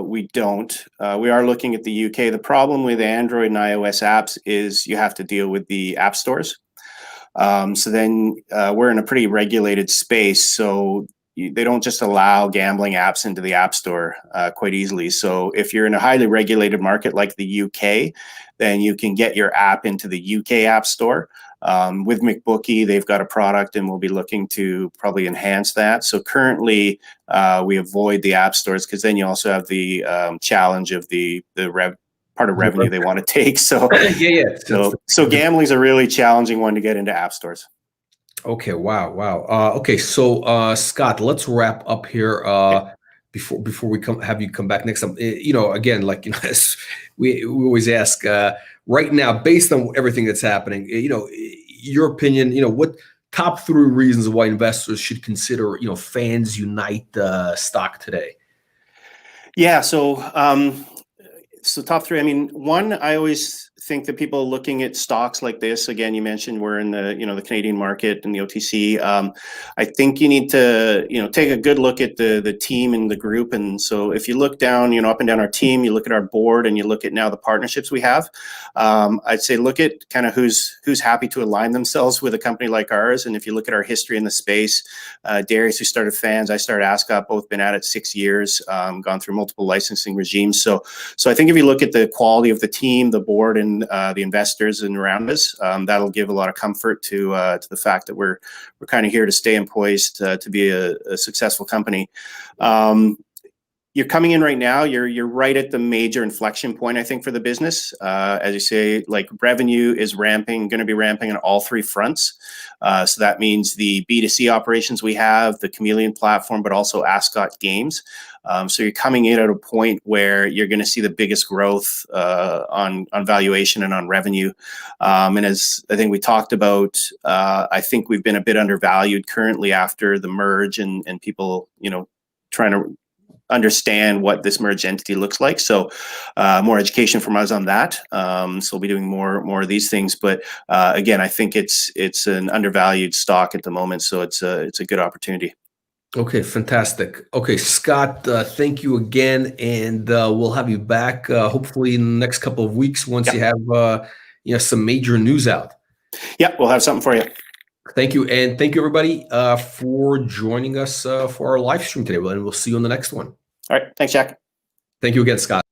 we don't. We are looking at the UK. The problem with Android and iOS apps is you have to deal with the app stores. So then we're in a pretty regulated space. So they don't just allow gambling apps into the app store quite easily. So if you're in a highly regulated market like the UK, then you can get your app into the UK app store. With McBookie, they've got a product and we'll be looking to probably enhance that. So currently we avoid the app stores because then you also have the challenge of the part of revenue they want to take. So so gambling is a really challenging one to get into app stores. Okay. Wow. Okay. So Scott, let's wrap up here. Before we have you come back next time, again, like we always ask, right now, based on everything that's happening, your opinion, what top 3 reasons why investors should consider, FansUnite stock today? Yeah. So top 3. I mean, one, I always think that people looking at stocks like this, again, you mentioned we're in the the Canadian market and the OTC. I think you need to take a good look at the team and the group. And so if you look down up and down our team, you look at our board, and you look at now the partnerships we have. I'd say look at kind of who's happy to align themselves with a company like ours. And if you look at our history in the space, Darius, who started Fans, I started Ascot, both been at it 6 years, gone through multiple licensing regimes. So I think if you look at the quality of the team, the board, and the investors and around us, that'll give a lot of comfort to the fact that we're kind of here to stay and poised to be a successful company. You're coming in right now. You're right at the major inflection point, I think, for the business. As you say, like revenue is going to be ramping on all 3 fronts. So that means the B2C operations we have, the Chameleon platform, but also Ascot Games. So you're coming in at a point where you're going to see the biggest growth on valuation and on revenue. And as I think we talked about, I think we've been a bit undervalued currently after the merge and people, trying to understand what this merged entity looks like. So more education from us on that. So we'll be doing more of these things. But again, I think it's an undervalued stock at the moment. So it's a good opportunity. Okay, fantastic. Okay, Scott, thank you again, and we'll have you back hopefully in the next couple of weeks once you have some major news out. Yeah, we'll have something for you. Thank you, and thank you everybody for joining us for our live stream today. And we'll see you on the next one. All right, thanks, Jack. Thank you again, Scott.